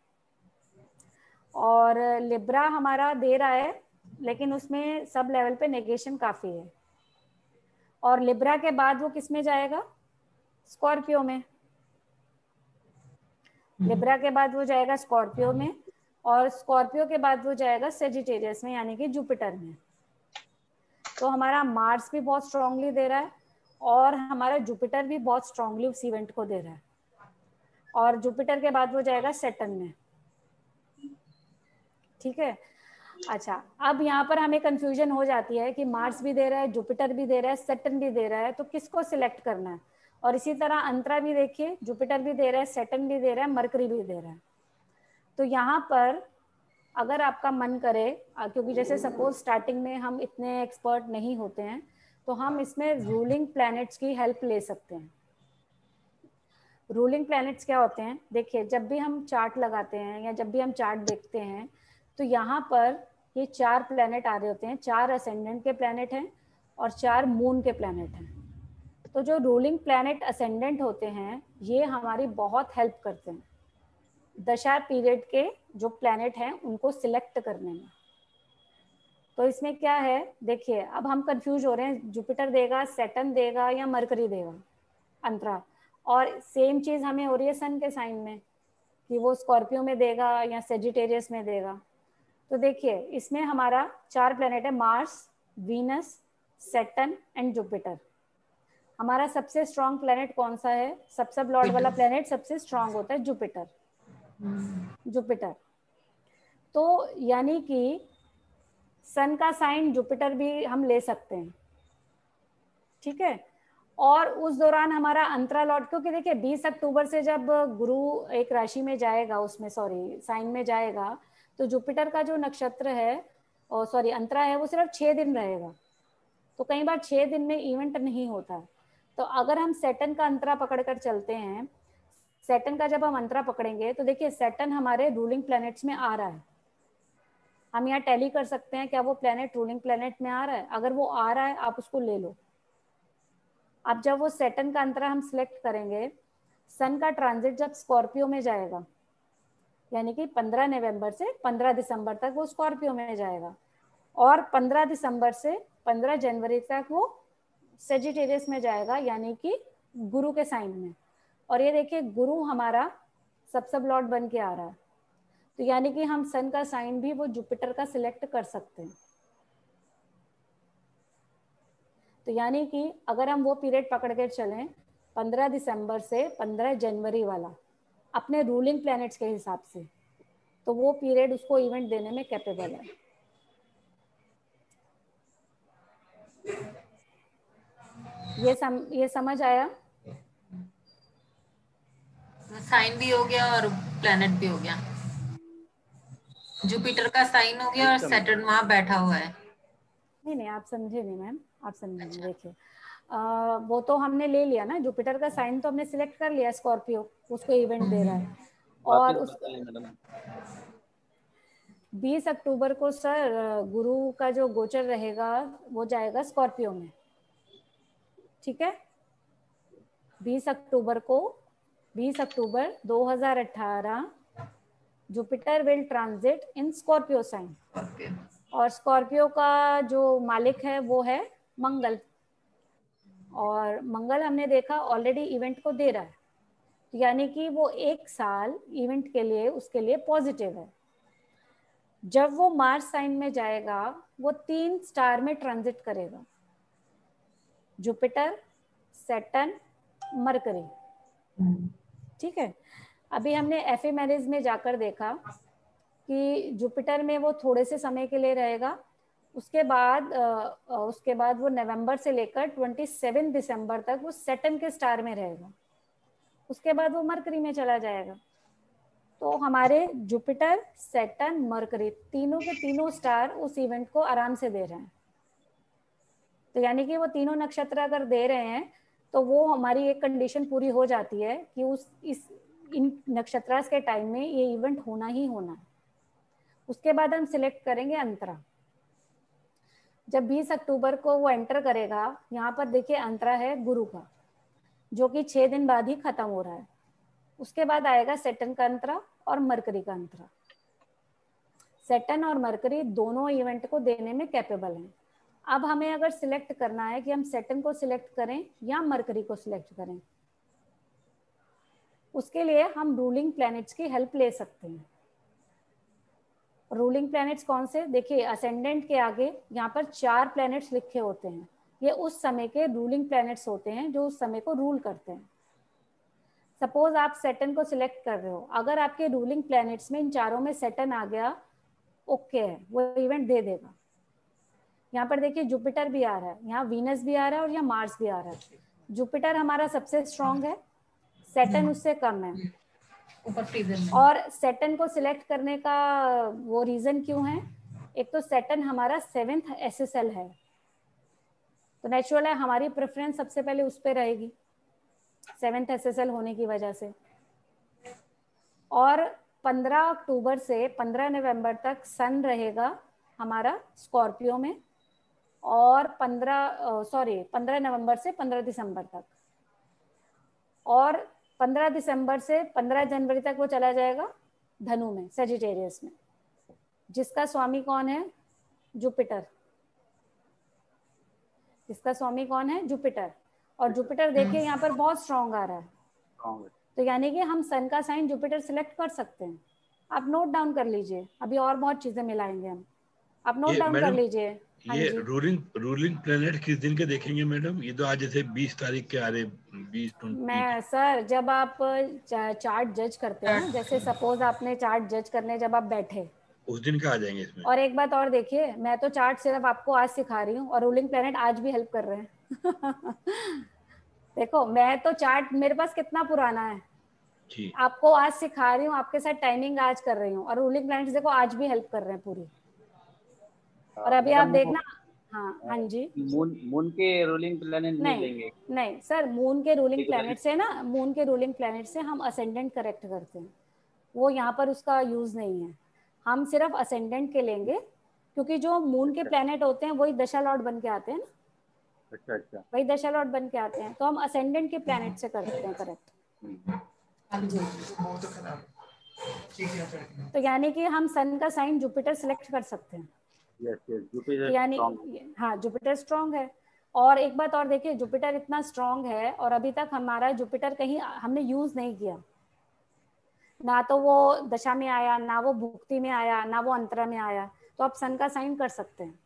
और लिब्रा हमारा दे रहा है, लेकिन उसमें सब लेवल पे नेगेशन काफी है। और लिब्रा के बाद वो किस में जाएगा? स्कॉर्पियो में। लिब्रा के बाद वो जाएगा स्कॉर्पियो में, और स्कॉर्पियो के बाद वो जाएगा सेजिटेरियस में, यानी कि जुपिटर में। तो हमारा मार्स भी बहुत स्ट्रांगली दे रहा है और हमारा जुपिटर भी बहुत स्ट्रांगली उस इवेंट को दे रहा है। और जुपिटर के बाद वो जाएगा सैटर्न में। ठीक है। अच्छा, अब यहाँ पर हमें कंफ्यूजन हो जाती है कि मार्स भी दे रहा है, जुपिटर भी दे रहा है, सैटर्न भी दे रहा है, तो किसको सिलेक्ट करना है? और इसी तरह अंतरा भी देखिए, जुपिटर भी दे रहा है, सैटर्न भी दे रहा है, मरकरी भी दे रहा है। तो यहाँ पर अगर आपका मन करे, क्योंकि जैसे सपोज स्टार्टिंग में हम इतने एक्सपर्ट नहीं होते हैं, तो हम इसमें रूलिंग प्लैनेट्स की हेल्प ले सकते हैं। रूलिंग प्लैनेट्स क्या होते हैं? देखिए, जब भी हम चार्ट लगाते हैं या जब भी हम चार्ट देखते हैं, तो यहाँ पर ये 4 प्लैनेट आ रहे होते हैं। 4 असेंडेंट के प्लैनेट हैं और 4 मून के प्लैनेट हैं। तो जो रूलिंग प्लैनेट असेंडेंट होते हैं, ये हमारी बहुत हेल्प करते हैं दशा पीरियड के जो प्लैनेट हैं उनको सिलेक्ट करने में। तो इसमें क्या है, देखिए अब हम कंफ्यूज हो रहे हैं, जुपिटर देगा, सैटर्न देगा या मरकरी देगा अंतरा। और सेम चीज हमें हो रही है सन के साइन में, कि वो स्कॉर्पियो में देगा या सेजिटेरियस में देगा। तो देखिए इसमें हमारा 4 प्लैनेट है, Mars, Venus, Saturn and Jupiter. हमारा सबसे स्ट्रॉन्ग प्लैनेट कौन सा है? सबसे लॉर्ड वाला प्लैनेट सबसे स्ट्रॉन्ग होता है जुपिटर। जुपिटर। तो यानी कि सन का साइन जुपिटर भी हम ले सकते हैं। ठीक है। और उस दौरान हमारा अंतरा लॉर्ड, क्योंकि देखिए 20 अक्टूबर से जब गुरु एक राशि में जाएगा, उसमें साइन में जाएगा, तो जुपिटर का जो नक्षत्र है और अंतरा है, वो सिर्फ 6 दिन रहेगा। तो कई बार 6 दिन में इवेंट नहीं होता। तो अगर हम सैटर्न का अंतरा पकड़कर चलते हैं, सैटर्न का जब हम अंतरा पकड़ेंगे, तो देखिए सैटर्न हमारे रूलिंग प्लैनेट्स में आ रहा है। हम यहाँ टैली कर सकते हैं क्या वो प्लैनेट रूलिंग प्लैनेट में आ रहा है। अगर वो आ रहा है, आप उसको ले लो। अब जब वो सैटर्न का अंतरा हम सिलेक्ट करेंगे, सन का ट्रांजिट जब स्कॉर्पियो में जाएगा, यानी कि 15 नवंबर से 15 दिसंबर तक वो स्कॉर्पियो में जाएगा, और 15 दिसंबर से 15 जनवरी तक वो सेजिटेरियस में जाएगा, यानी कि गुरु के साइन में। और ये देखिए गुरु हमारा सब लॉर्ड बन के आ रहा है। तो यानी कि हम सन का साइन भी वो जुपिटर का सिलेक्ट कर सकते हैं। तो यानी कि अगर हम वो पीरियड पकड़ के चलें 15 दिसंबर से 15 जनवरी वाला, अपने रूलिंग प्लैनेट्स के हिसाब से, तो वो पीरियड उसको इवेंट देने में कैपेबल है। ये समझ आया? साइन भी हो गया और प्लैनेट भी हो गया। जुपिटर का साइन हो गया और सैटर्न वहां बैठा हुआ है। नहीं, आप समझे नहीं मैम, आप समझे नहीं। देखिए वो तो हमने ले लिया ना, जुपिटर का साइन तो हमने सिलेक्ट कर लिया, स्कॉर्पियो उसको इवेंट दे रहा है। और उस 20 अक्टूबर को सर गुरु का जो गोचर रहेगा वो जाएगा स्कॉर्पियो में। ठीक है। 20 October 2018 Jupiter will transit in Scorpio sign. और स्कॉर्पियो का जो मालिक है वो है मंगल, और मंगल हमने देखा ऑलरेडी इवेंट को दे रहा है, यानी कि वो 1 साल इवेंट के लिए उसके लिए पॉजिटिव है। जब वो मार्स साइन में जाएगा, वो 3 स्टार में ट्रांजिट करेगा, जुपिटर, सैटर्न, मरकरी। ठीक है। अभी हमने एफिमेरिस में जाकर देखा कि जुपिटर में वो थोड़े से समय के लिए रहेगा, उसके बाद वो नवंबर से लेकर 27 दिसंबर तक वो सैटर्न के स्टार में रहेगा, उसके बाद वो मरकरी में चला जाएगा। तो हमारे जुपिटर, सैटर्न, मरकरी तीनों के तीनों स्टार उस इवेंट को आराम से दे रहे हैं। तो यानी कि वो तीनों नक्षत्र अगर दे रहे हैं, तो वो हमारी एक कंडीशन पूरी हो जाती है कि इन नक्षत्रास के टाइम में ये इवेंट होना ही होना है। उसके बाद हम सिलेक्ट करेंगे अंतरा। जब 20 अक्टूबर को वो एंटर करेगा, यहाँ पर देखिए अंतरा है गुरु का, जो कि 6 दिन बाद ही खत्म हो रहा है। उसके बाद आएगा सैटर्न का अंतरा और मरकरी का अंतरा। सैटर्न और मरकरी दोनों इवेंट को देने में कैपेबल हैं। अब हमें अगर सिलेक्ट करना है कि हम सैटर्न को सिलेक्ट करें या मरकरी को सिलेक्ट करें, उसके लिए हम रूलिंग प्लैनेट्स की हेल्प ले सकते हैं। रूलिंग प्लैनेट्स कौन से? देखिए असेंडेंट के आगे यहाँ पर 4 प्लैनेट्स लिखे होते हैं, ये उस समय के रूलिंग प्लैनेट्स होते हैं जो उस समय को रूल करते हैं। सपोज आप सैटर्न को सिलेक्ट कर रहे हो, अगर आपके रूलिंग प्लैनेट्स में इन चारों में सैटर्न आ गया, ओके है, वो इवेंट दे देगा। यहाँ पर देखिए जुपिटर भी आ रहा है, यहाँ वीनस भी आ रहा है और यहाँ मार्स भी आ रहा है। जुपिटर हमारा सबसे स्ट्रांग है, सैटर्न उससे कम है। और सैटर्न को सिलेक्ट करने का वो रीजन क्यों है? एक तो सैटर्न हमारा 7th एसएसएल है, तो नेचुरल है हमारी प्रेफरेंस सबसे पहले उस पर रहेगी 7th एसएसएल होने की वजह से। और 15 अक्टूबर से 15 नवंबर तक सन रहेगा हमारा स्कॉर्पियो में, और 15 नवंबर से 15 दिसंबर तक, और 15 दिसंबर से 15 जनवरी तक वो चला जाएगा धनु में, सेजिटेरियस में, जिसका स्वामी कौन है? जुपिटर। जिसका स्वामी कौन है? जुपिटर। और जुपिटर देखिए यहाँ पर बहुत स्ट्रॉन्ग आ रहा है, तो यानी कि हम सन का साइन जुपिटर सिलेक्ट कर सकते हैं। आप नोट डाउन कर लीजिए, अभी और बहुत चीजें मिलाएंगे हम, आप नोट डाउन कर लीजिए। ये रूलिंग प्लेनेट किस दिन के देखेंगे मैडम? ये तो आज जैसे 20 तारीख के आ रहे, 20 मैं सर जब आप चार्ट जज करते हैं ना, जैसे सपोज आपने चार्ट जज करने जब आप बैठे, उस दिन का आ जाएंगे इसमें। और एक बात और देखिए, मैं तो चार्ट सिर्फ आपको आज सिखा रही हूँ और रूलिंग प्लेनेट आज भी हेल्प कर रहे हैं। देखो मैं तो चार्ट मेरे पास कितना पुराना है, आपको आज सिखा रही हूँ, आपके साथ टाइमिंग आज कर रही हूँ, और रूलिंग प्लैनेट्स देखो आज भी हेल्प कर रहे हैं पूरी। और अभी आप देखना, हाँ जी, मून के रूलिंग प्लैनेट नहीं लेंगे? नहीं सर, मून के रूलिंग प्लैनेट से ना, मून के रूलिंग प्लैनेट से हम असेंडेंट करेक्ट करते हैं, वो यहाँ पर उसका यूज नहीं है। हम सिर्फ असेंडेंट के लेंगे, क्योंकि जो मून के प्लैनेट होते हैं वही दशा लॉर्ड बन के आते हैं ना। अच्छा। वही दशा लॉर्ड बन के आते हैं, तो हम असेंडेंट के प्लैनेट से करते हैं करेक्ट। तो यानी कि हम सन का साइन जुपिटर सिलेक्ट कर सकते हैं। जुपिटर यानी हाँ, जुपिटर स्ट्रॉन्ग है। और एक बात और देखिए, जुपिटर इतना स्ट्रॉन्ग है और अभी तक हमारा जुपिटर कहीं हमने यूज नहीं किया, ना तो वो दशा में आया, ना वो भुक्ति में आया, ना वो अंतरा में आया, तो आप सन का साइन कर सकते हैं।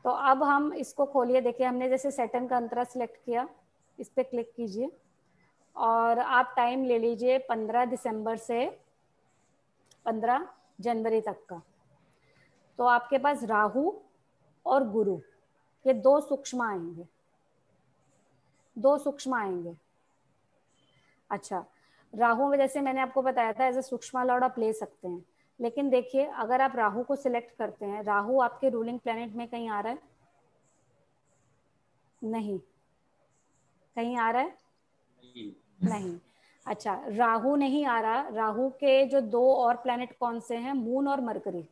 तो अब हम इसको खोलिए, देखिए हमने जैसे सैटर्न का अंतरा सिलेक्ट किया, इस पर क्लिक कीजिए और आप टाइम ले लीजिए 15 दिसंबर से 15 जनवरी तक का। तो आपके पास राहु और गुरु, ये दो सूक्ष्म आएंगे, दो सूक्ष्म आएंगे। अच्छा, राहु में जैसे मैंने आपको बताया था एज ए सूक्ष्म लॉर्ड आप ले सकते हैं, लेकिन देखिए अगर आप राहु को सिलेक्ट करते हैं, राहु आपके रूलिंग प्लैनेट में कहीं आ रहा है? नहीं। कहीं आ रहा है? नहीं। अच्छा, राहु नहीं आ रहा, राहु के जो दो और प्लैनेट कौन से हैं? मून और मरकरी,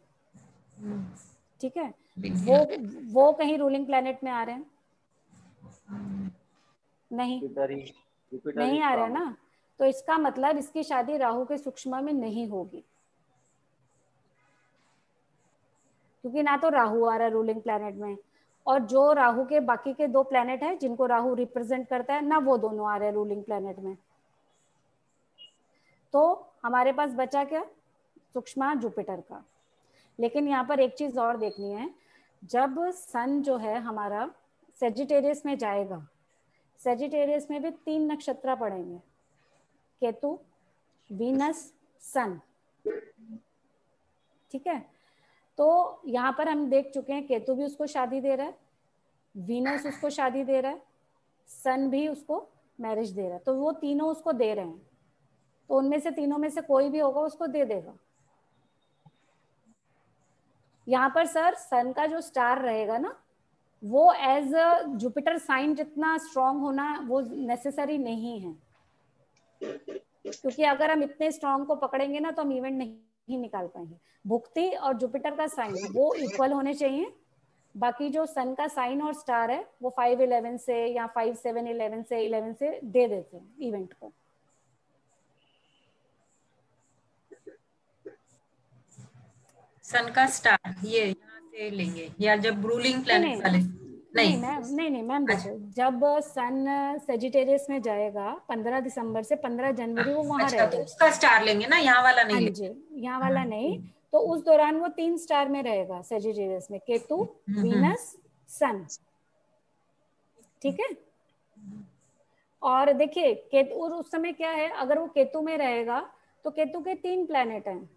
ठीक है, वो कहीं रूलिंग प्लैनेट में आ रहे हैं? नहीं, नहीं आ रहे हैं ना, तो इसका मतलब इसकी शादी राहु के सूक्ष्म में नहीं होगी, क्योंकि ना तो राहु आ रहा है रूलिंग प्लैनेट में, और जो राहु के बाकी के दो प्लैनेट हैं जिनको राहु रिप्रेजेंट करता है ना, वो दोनों आ रहे हैं रूलिंग प्लैनेट में। तो हमारे पास बचा क्या? सूक्ष्म जुपिटर का। लेकिन यहाँ पर एक चीज और देखनी है, जब सन जो है हमारा सेजिटेरियस में जाएगा, सेजिटेरियस में भी 3 नक्षत्र पड़ेंगे, केतु, वीनस, सन, ठीक है। तो यहाँ पर हम देख चुके हैं केतु भी उसको शादी दे रहा है, वीनस उसको शादी दे रहा है, सन भी उसको मैरिज दे रहा है, तो वो तीनों उसको दे रहे हैं, तो उनमें से तीनों में से कोई भी होगा उसको दे देगा। यहाँ पर सर सन का जो स्टार रहेगा ना, वो एज जुपिटर साइन जितना स्ट्रांग होना वो नेसेसरी नहीं है, क्योंकि अगर हम इतने स्ट्रांग को पकड़ेंगे ना तो हम इवेंट नहीं निकाल पाएंगे। भुक्ति और जुपिटर का साइन वो इक्वल होने चाहिए, बाकी जो सन का साइन और स्टार है वो 5-11 से या 5-7-11 से 11 से दे देते हैं इवेंट को। सन का स्टार ये यहाँ से लेंगे या जब रूलिंग प्लैनेट वाले? नहीं मैम, नहीं मैम, देखो जब सन सेजिटेरियस में जाएगा 15 दिसंबर से 15 जनवरी वो वहां रहेगा। तो उसका स्टार लेंगे ना, यहाँ वाला नहीं लेंगे। यहाँ वाला नहीं, तो उस दौरान वो 3 स्टार में रहेगा सेजिटेरियस में, केतु, वीनस, सन। ठीक है। और देखिए केतु, और उस समय क्या है, अगर वो केतु में रहेगा तो केतु के 3 प्लैनेट हैं,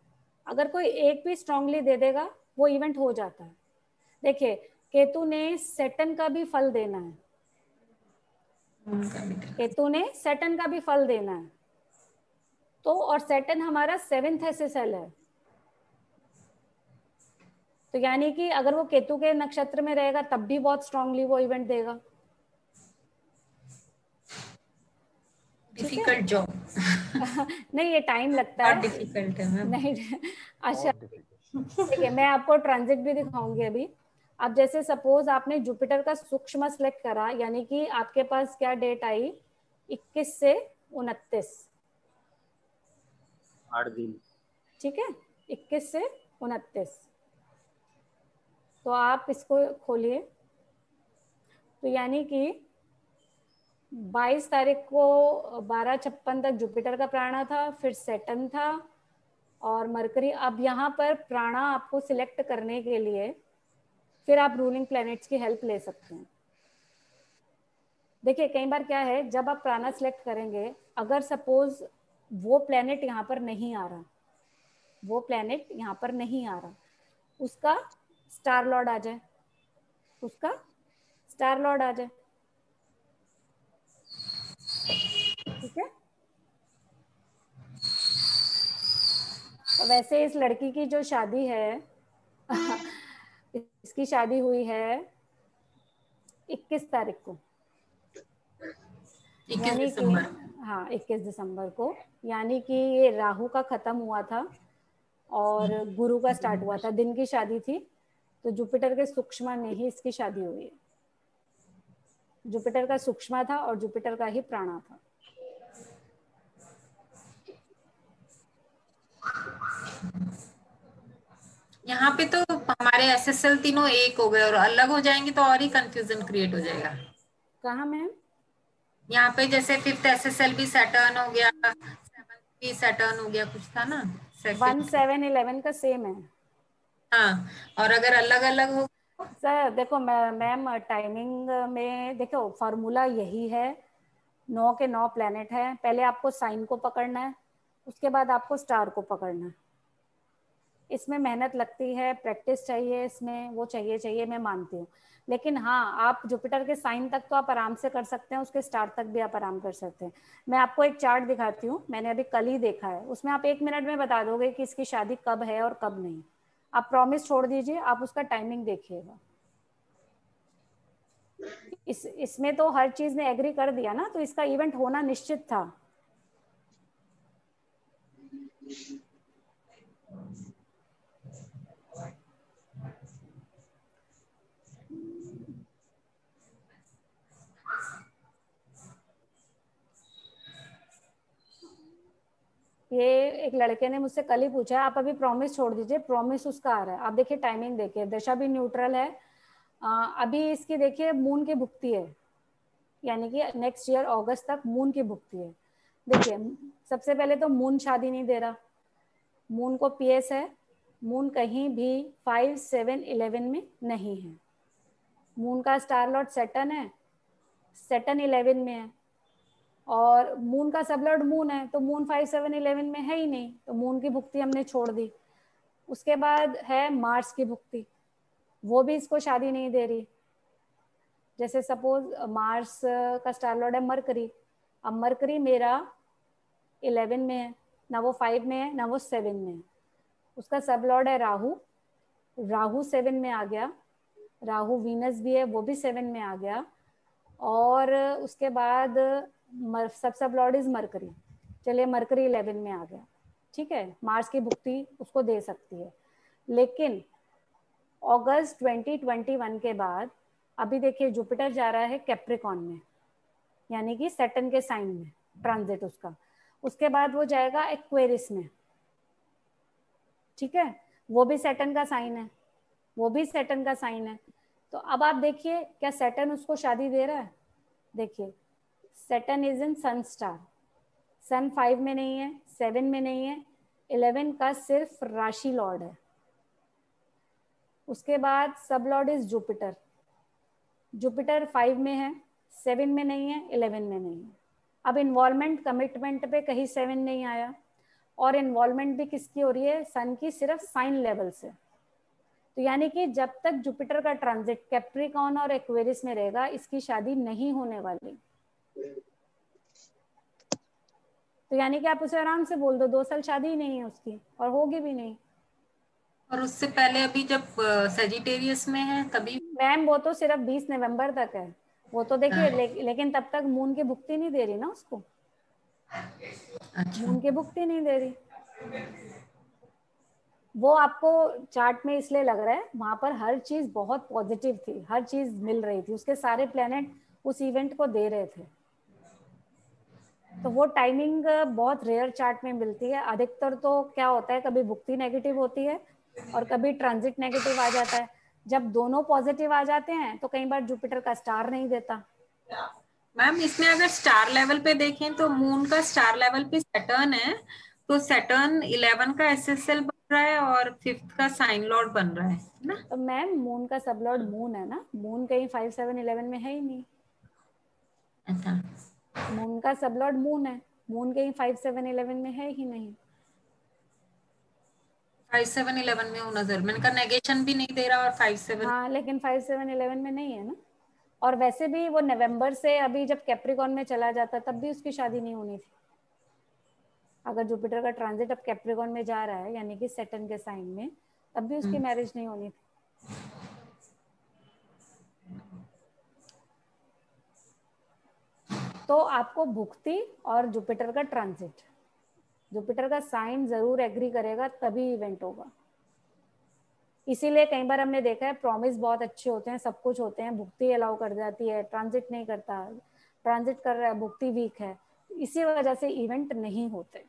अगर कोई एक भी स्ट्रांगली दे देगा वो इवेंट हो जाता है। देखिए केतु ने सैटर्न का भी फल देना है, केतु ने सैटर्न का भी फल देना है, तो और सैटर्न हमारा 7th एसएसएल है, तो यानी कि अगर वो केतु के नक्षत्र में रहेगा तब भी बहुत स्ट्रांगली वो इवेंट देगा। Difficult job. नहीं ये टाइम लगता है, डिफिकल्ट है मैम। नहीं अच्छा ठीक है, मैं आपको ट्रांजिट भी दिखाऊंगी अभी। अब जैसे सपोज आपने जुपिटर का सूक्ष्म सेलेक्ट करा, यानी कि आपके पास क्या डेट आई, 21 से 29, 8 दिन। ठीक है, 21 से 29। तो आप इसको खोलिए, तो यानी कि 22 तारीख को 12:56 तक जुपिटर का प्राणा था, फिर सैटर्न था और मरकरी। अब यहाँ पर प्राणा आपको सिलेक्ट करने के लिए फिर आप रूलिंग प्लैनेट्स की हेल्प ले सकते हैं। देखिए कई बार क्या है, जब आप प्राणा सिलेक्ट करेंगे, अगर सपोज वो प्लैनेट यहाँ पर नहीं आ रहा, वो प्लैनेट यहाँ पर नहीं आ रहा, उसका स्टार लॉर्ड आ जाए, उसका स्टार लॉर्ड आ जाए, ठीक है। तो वैसे इस लड़की की जो शादी है इसकी शादी हुई है 21 तारीख को, 21 दिसंबर। हाँ 21 दिसंबर को, यानी कि ये राहु का खत्म हुआ था और गुरु का स्टार्ट हुआ था, दिन की शादी थी, तो जुपिटर के सूक्ष्म में ही इसकी शादी हुई है। जुपिटर का सूक्ष्म था और जुपिटर का ही प्राणा था। यहाँ पे तो हमारे एसएसएल तीनों एक हो गए और अलग हो जाएंगे तो और ही कंफ्यूजन क्रिएट हो जाएगा। कहाँ मैम? यहाँ पे जैसे 5th एसएसएल भी सैटर्न हो गया, 7th भी सैटर्न हो गया, कुछ था ना। 1, 7, 11 का सेम है। हाँ, और अगर अलग अलग हो सर देखो मैम टाइमिंग में देखो फॉर्मूला यही है, 9 के 9 प्लैनेट है, पहले आपको साइन को पकड़ना है, उसके बाद आपको स्टार को पकड़ना है। इसमें मेहनत लगती है, प्रैक्टिस चाहिए, इसमें वो चाहिए मैं मानती हूँ, लेकिन हाँ आप जुपिटर के साइन तक तो आप आराम से कर सकते हैं, उसके स्टार तक भी आप आराम कर सकते हैं। मैं आपको एक चार्ट दिखाती हूँ, मैंने अभी कल ही देखा है, उसमें आप 1 मिनट में बता दोगे कि इसकी शादी कब है और कब नहीं। आप प्रॉमिस छोड़ दीजिए, आप उसका टाइमिंग देखिएगा। इसमें तो हर चीज ने एग्री कर दिया ना, तो इसका इवेंट होना निश्चित था। ये एक लड़के ने मुझसे कल ही पूछा, आप अभी प्रॉमिस छोड़ दीजिए, प्रॉमिस उसका आ रहा है। आप देखिए टाइमिंग देखिए, दशा भी न्यूट्रल है। अभी इसकी देखिए मून की भुक्ति है, यानी कि नेक्स्ट ईयर अगस्त तक मून की भुक्ति है। देखिए सबसे पहले तो मून शादी नहीं दे रहा, मून को पीएस है, मून कहीं भी 5, 7, 11 में नहीं है। मून का स्टार लॉर्ड सैटर्न है, सैटर्न 11 में है, और मून का सबलॉर्ड मून है, तो मून 5, 7, 11 में है ही नहीं, तो मून की भुक्ति हमने छोड़ दी। उसके बाद है मार्स की भुक्ति, वो भी इसको शादी नहीं दे रही। जैसे सपोज मार्स का स्टार लॉर्ड है मरकरी, अब मरकरी मेरा 11 में है, ना वो 5 में है ना वो 7 में है। उसका सब लॉर्ड है राहु, राहु 7 में आ गया, राहु वीनस भी है, वो भी 7 में आ गया। और उसके बाद सब लॉर्ड इज मरकरी, चलिए मरकरी 11 में आ गया, ठीक है। मार्स की भुक्ति उसको दे सकती है, लेकिन अगस्त 2021 के बाद अभी देखिए जुपिटर जा रहा है कैप्रिकॉन में, यानी कि सैटर्न के साइन में ट्रांजिट उसका। उसके बाद वो जाएगा एक्वेरियस में, ठीक है। वो भी सैटर्न का साइन है, वो भी सैटर्न का साइन है। तो अब आप देखिए क्या सैटर्न उसको शादी दे रहा है? देखिए Saturn is in Sun star, Sun 5 में नहीं है, 7 में नहीं है, 11 का सिर्फ राशि लॉर्ड है। उसके बाद सब लॉर्ड इज जुपिटर, जुपिटर 5 में है, 7 में नहीं है, 11 में नहीं है। अब इन्वॉल्वमेंट कमिटमेंट पे कहीं 7 नहीं आया, और इन्वॉल्वमेंट भी किसकी हो रही है? सन की, सिर्फ साइन लेवल से। तो यानी कि जब तक जुपिटर का ट्रांजिट कैप्रिकॉर्न और एक्वेरियस में रहेगा, इसकी शादी नहीं होने वाली। तो यानी कि आप उसे आराम से बोल दो 2 साल शादी ही नहीं है उसकी, और होगी भी नहीं। और उससे पहले अभी जब सेजिटेरियस में है तभी मैम वो तो सिर्फ 20 नवंबर तक है, वो तो देखिए लेकिन तब तक मून की भुक्ति नहीं दे रही ना उसको। अच्छा। मून की भुक्ति नहीं दे रही, वो आपको चार्ट में इसलिए लग रहा है, वहां पर हर चीज बहुत पॉजिटिव थी, हर चीज मिल रही थी, उसके सारे प्लेनेट उस इवेंट को दे रहे थे। तो वो टाइमिंग बहुत रेयर चार्ट में मिलती है। अधिकतर तो क्या होता है, कभी भुक्ति नेगेटिव होती है और कभी ट्रांजिट नेगेटिव आ जाता है। जब दोनों पॉजिटिव आ जाते हैं तो कई बार जुपिटर का स्टार नहीं देता। मैम इसमें अगर स्टार लेवल पे देखें तो मून का स्टार लेवल पे सैटर्न है, तो सैटर्न 11 का एसएसएल बन रहा है और 5th का साइन लॉर्ड बन रहा है ना। तो मैम मून का सब लॉर्ड मून है ना, मून कहीं 5, 7, 11 में है ही नहीं। अच्छा, मून का सब लॉर्ड मून है, मून कहीं 5, 7, 11 में है ही नहीं। 5, 7, 11 में होना जरूर, मैंने कहा नेगेशन भी नहीं दे रहा और 5, 7। हाँ लेकिन 5, 7, 11 में नहीं है ना। और वैसे भी वो नवंबर से अभी जब कैप्रिकॉर्न में चला जाता तब भी उसकी शादी नहीं होनी थी। अगर जुपिटर का ट्रांजिट अब कैप्रिकॉर्न में जा रहा है यानी कि सैटर्न के साइन में, तब भी उसकी मैरिज नहीं होनी थी। तो आपको भुक्ति और जुपिटर का ट्रांजिट, जुपिटर का साइन जरूर एग्री करेगा तभी इवेंट होगा। इसीलिए कई बार हमने देखा है प्रॉमिस बहुत अच्छे होते हैं, सब कुछ होते हैं, भुक्ति अलाउ कर जाती है, ट्रांजिट नहीं करता, ट्रांजिट कर रहा है भुक्ति वीक है, इसी वजह से इवेंट नहीं होते।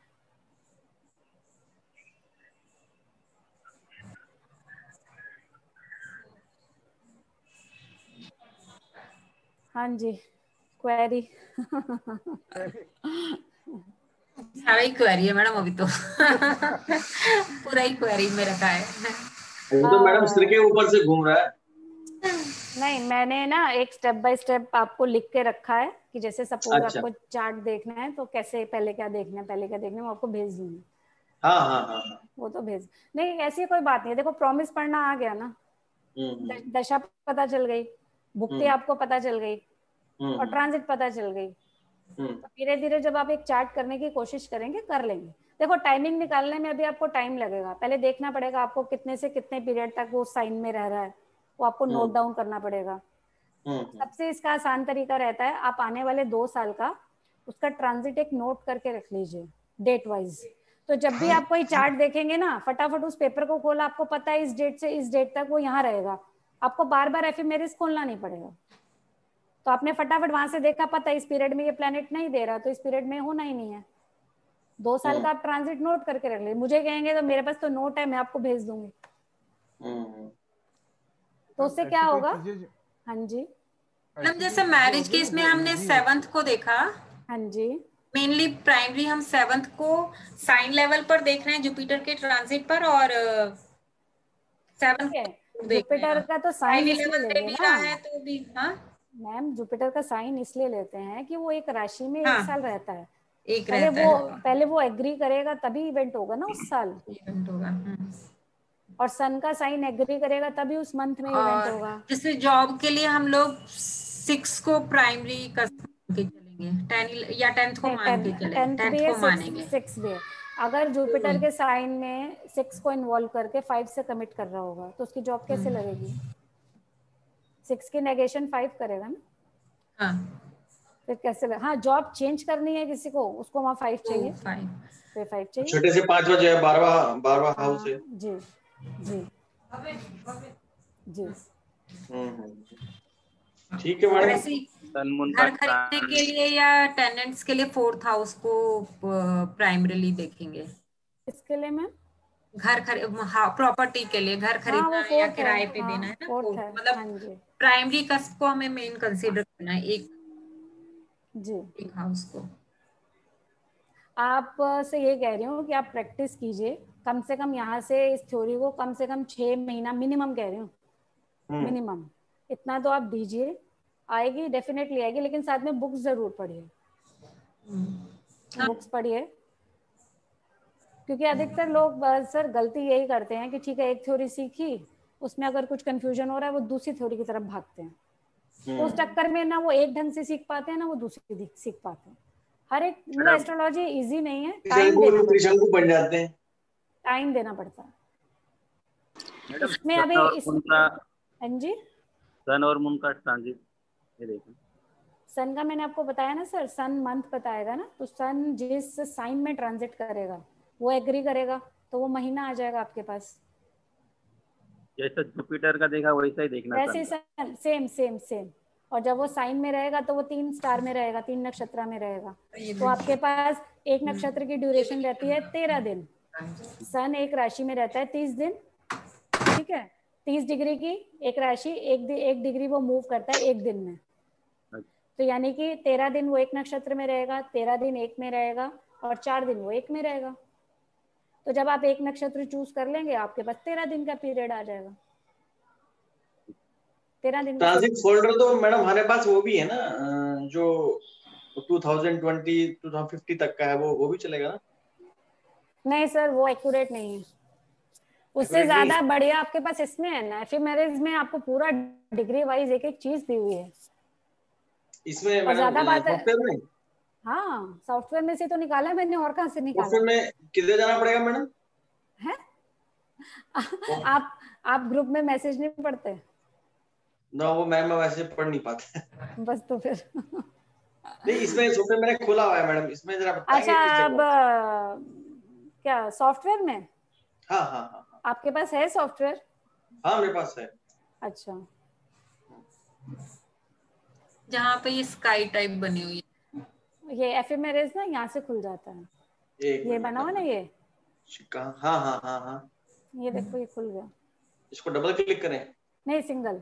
हाँ जी, क्वेरी सारा ही क्वेरी है मैडम अभी तो पूरा ही क्वेरी में रखा है। तो मैडम सिर के ऊपर से घूम रहा है। नहीं, मैंने ना एक स्टेप बाय स्टेप आपको लिख के रखा है कि जैसे सपोज अच्छा। आपको चार्ट देखना है तो कैसे, पहले क्या देखना है, पहले क्या देखना है, वो आपको भेज दूंगी। हाँ हाँ हाँ हाँ। वो तो भेज, नहीं ऐसी कोई बात नहीं है। देखो प्रॉमिस पढ़ना आ गया ना, दशा पता चल गई, भुक्ति आपको पता चल गई और ट्रांजिट पता चल गई। तो धीरे धीरे जब आप एक चार्ट करने की कोशिश करेंगे, कर लेंगे। देखो टाइमिंग निकालने में अभी आपको टाइम लगेगा, पहले देखना पड़ेगा आपको कितने से कितने पीरियड तक वो साइन में रह रहा है, वो आपको नोट डाउन करना पड़ेगा। सबसे इसका आसान तरीका रहता है, आप आने वाले 2 साल का उसका ट्रांजिट एक नोट करके रख लीजिए डेट वाइज। तो जब भी आप कोई चार्ट देखेंगे ना, फटाफट उस पेपर को खोला, आपको पता है इस डेट से इस डेट तक वो यहाँ रहेगा, आपको बार बार एफिमेरिस खोलना नहीं पड़ेगा। तो आपने फटाफट वहां से देखा, पता है इस पीरियड में ये प्लेनेट नहीं दे रहा तो इस पीरियड में होना ही नहीं है। 2 साल का आप ट्रांजिट नोट करके रख लीजिए। मुझे कहेंगे तो मेरे पास तो नोट है, मैं आपको भेज दूंगी। तो उससे क्या होगा? हाँ जी मैडम जैसे मैरिज केस में हमने 7th को देखा, हाँ जी मेनली प्राइमरी हम 7th को साइन लेवल पर देख रहे हैं जुपिटर के ट्रांजिट पर, और 7th जुपिटर का तो साइन इसलिए लेंगे ना है तो भी। हाँ मैम, जुपिटर का साइन इसलिए लेते हैं कि वो एक राशि में 1 साल रहता है। एक पहले वो एग्री करेगा तभी इवेंट होगा ना उस साल, इवेंट होगा। और सन का साइन एग्री करेगा तभी उस मंथ में इवेंट होगा। जैसे जॉब के लिए हम लोग 6 को प्राइमरी का के चलेंगे, 10 या 10th को मान के चलेंगे, 10th को मानेंगे। 6 भी है। अगर जुपिटर के साइन में 6 को इन्वॉल्व करके 5 से कमिट कर रहा होगा तो उसकी जॉब कैसे लगेगी? 6 की नेगेशन 5 करेगा ना। हाँ फिर कैसे हाँ, जॉब चेंज करनी है किसी को, उसको वहाँ 5 चाहिए, फिर 5 चाहिए। छोटे से 5 बजे 12वां हाउस है। जी जी जी ठीक है मैडम। घर खरीदने के लिए या टेनेंट्स के लिए 4th हाउस को प्राइमरीली देखेंगे। इसके लिए मैम घर प्रॉपर्टी के लिए घर खरीदना है या किराए पे देना है ना, मतलब प्राइमरी कस्ट को हमें मेन कंसीडर करना है एक हाउस को। आप से ये कह रही हूँ कि आप प्रैक्टिस कीजिए कम से कम यहाँ से इस थ्योरी को कम से कम 6 महीना मिनिमम कह रही हूँ, मिनिमम इतना तो आप दीजिए, आएगी डेफिनेटली आएगी, लेकिन साथ में बुक्स जरूर पढ़िए, बुक्स पढ़िए, क्योंकि अधिकतर लोग सर गलती यही करते हैं कि ठीक है एक थ्योरी सीखी, उसमें अगर कुछ कंफ्यूजन हो रहा है वो दूसरी थ्योरी की तरफ भागते हैं, तो उस चक्कर में ना वो एक ढंग से सीख पाते हैं ना वो दूसरी सीख पाते हैं। हर एक मतलब एस्ट्रोलॉजी इजी नहीं है, त्रिशंकु बन जाते हैं, टाइम देना पड़ता है इसमें। अभी हाँ जी, सन और मून का ट्रांजिट ये देखें। सन का मैंने आपको बताया ना सर, सन मंथ बताएगा ना, तो सन जिस साइन में ट्रांजिट करेगा वो एग्री करेगा तो वो महीना आ जाएगा आपके पास। जैसे जुपिटर का देखा वैसा ही देखना, वैसे सन सेम सेम सेम, और जब वो साइन में रहेगा तो वो 3 स्टार में रहेगा, 3 नक्षत्र में रहेगा, तो आपके पास एक नक्षत्र की ड्यूरेशन रहती है 13 दिन, सन एक राशि में रहता है 30 दिन, ठीक है, 30 डिग्री की एक राशि, एक डिग्री वो मूव करता है एक दिन में, तो यानी कि 13 दिन वो एक नक्षत्र में रहेगा, 13 दिन एक में रहेगा और 4 दिन वो एक में रहेगा, तो जब आप एक नक्षत्र चूज कर लेंगे आपके पास 13 दिन का पीरियड आ जाएगा। 13 दिन ट्रांजिट फोल्डर तो मैडम हमारे पास वो भी है ना, जो 2020 2050 तक का है, वो भी चलेगा ना? नहीं सर वो एक्यूरेट नहीं है, उससे ज्यादा बढ़िया आपके पास इसमें है ना, एफिमेरिस में आपको पूरा डिग्री वाइज एक एक चीज दी हुई है इसमें और ज्यादा बात है। सॉफ्टवेयर में, हाँ सॉफ्टवेयर में से तो निकाला मैंने, और कहाँ से निकाला? सॉफ्टवेयर में किधर जाना पड़ेगा मैडम? है आप ग्रुप में मैसेज नहीं पढ़ते ना? वो मैम वैसे पढ़ नहीं पाते बस तो फिर नहीं, इसमें सॉफ्टवेयर मैंने खोला हुआ है मैडम, इसमें जरा बताएंगे अच्छा किस अब क्या सॉफ्टवेयर में? हाँ हाँ हाँ आपके पास है सॉफ्टवेयर? हाँ मेरे पास है। अच्छा, जहाँ पे ये स्काई टाइप बनी हुई है, ये एफिमेरिस ना यहाँ से खुल जाता है, ये बना हुआ ना ये, हाँ हाँ हाँ हाँ, ये देखो ये खुल गया, इसको डबल क्लिक करें? नहीं सिंगल।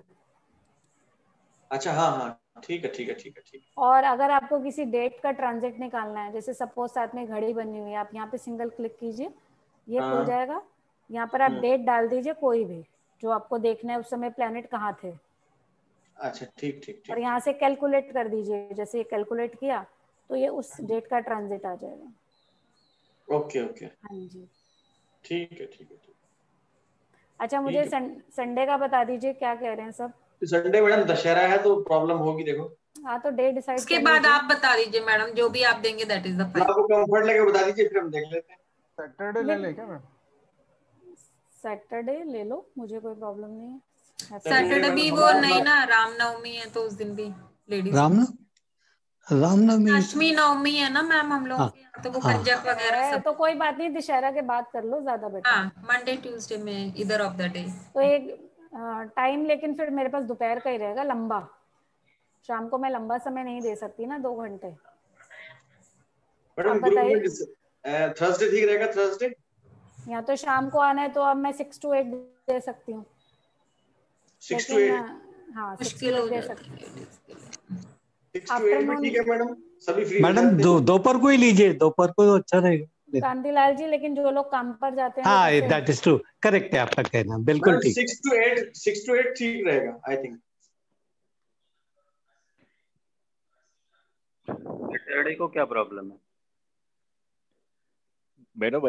अच्छा हाँ हाँ ठीक है ठीक है ठीक है ठीक है। और अगर आपको किसी डेट का ट्रांजिट निकालना है, जैसे सपोज साथ में घड़ी बनी हुई है, आप यहाँ पे सिंगल क्लिक कीजिए, ये खुल जाएगा, यहाँ पर आप डेट डाल दीजिए कोई भी जो आपको देखना है उस समय प्लैनेट कहाँ थे। अच्छा ठीक ठीक ठीक। और यहाँ से कैलकुलेट कर दीजिए, जैसे ये कैलकुलेट किया तो ये उस डेट का ट्रांजिट आ जाएगा। ओके ओके हाँ जी ठीक है ठीक है। अच्छा मुझे संडे का बता दीजिए, क्या कह रहे हैं सब? संडे मैडम दशहरा है तो प्रॉब्लम होगी, देखो। हाँ तो डे डिसाइड उसके बाद आप बता दीजिए मैडम, जो भी आप देंगे दैट इज द फाइनल। आपको कंफर्ट लगे बता दीजिए, फिर हम देख लेते हैं। सैटरडे ले ले क्या मैम? सैटरडे ले लो, मुझे कोई प्रॉब्लम नहीं है। सैटरडे भी वो नहीं ना, रामनवमी है तो उस दिन भी लेडीज रामनवमी अष्टमी नवमी है ना मैम हम लोग के यहाँ, तो वो कंजक वगैरह सब। तो कोई बात नहीं, दशहरा के बाद कर लो, ज्यादा बेटर। हाँ मंडे ट्यूसडे में इधर ऑफ द डे। तो एक टाइम लेकिन फिर मेरे पास दोपहर का ही रहेगा लंबा, शाम को मैं लंबा समय नहीं दे सकती ना, 2 घंटे। मैडम बताइए थर्सडे ठीक रहेगा? थर्सडे या तो शाम को आना है तो अब मैं 6 to 8 दे सकती हूँ, 6 to 8 हाँ 6 to 8 दे सकती हूँ। 6 to 8 में ठीक है मैडम, सभी फ्री। मैडम दोपहर को ही लीजिए, दोपहर को तो अच्छा रहेगा कांतिलाल जी, लेकिन जो लोग काम पर जाते हैं। हाँ दैट इज ट्रू, करेक्ट है आपका कहना, बिल्कुल ठीक। 6 to 8 ठीक रहेगा आई थिंक। सैटरडे को क्या प्रॉब्लम है मैडम?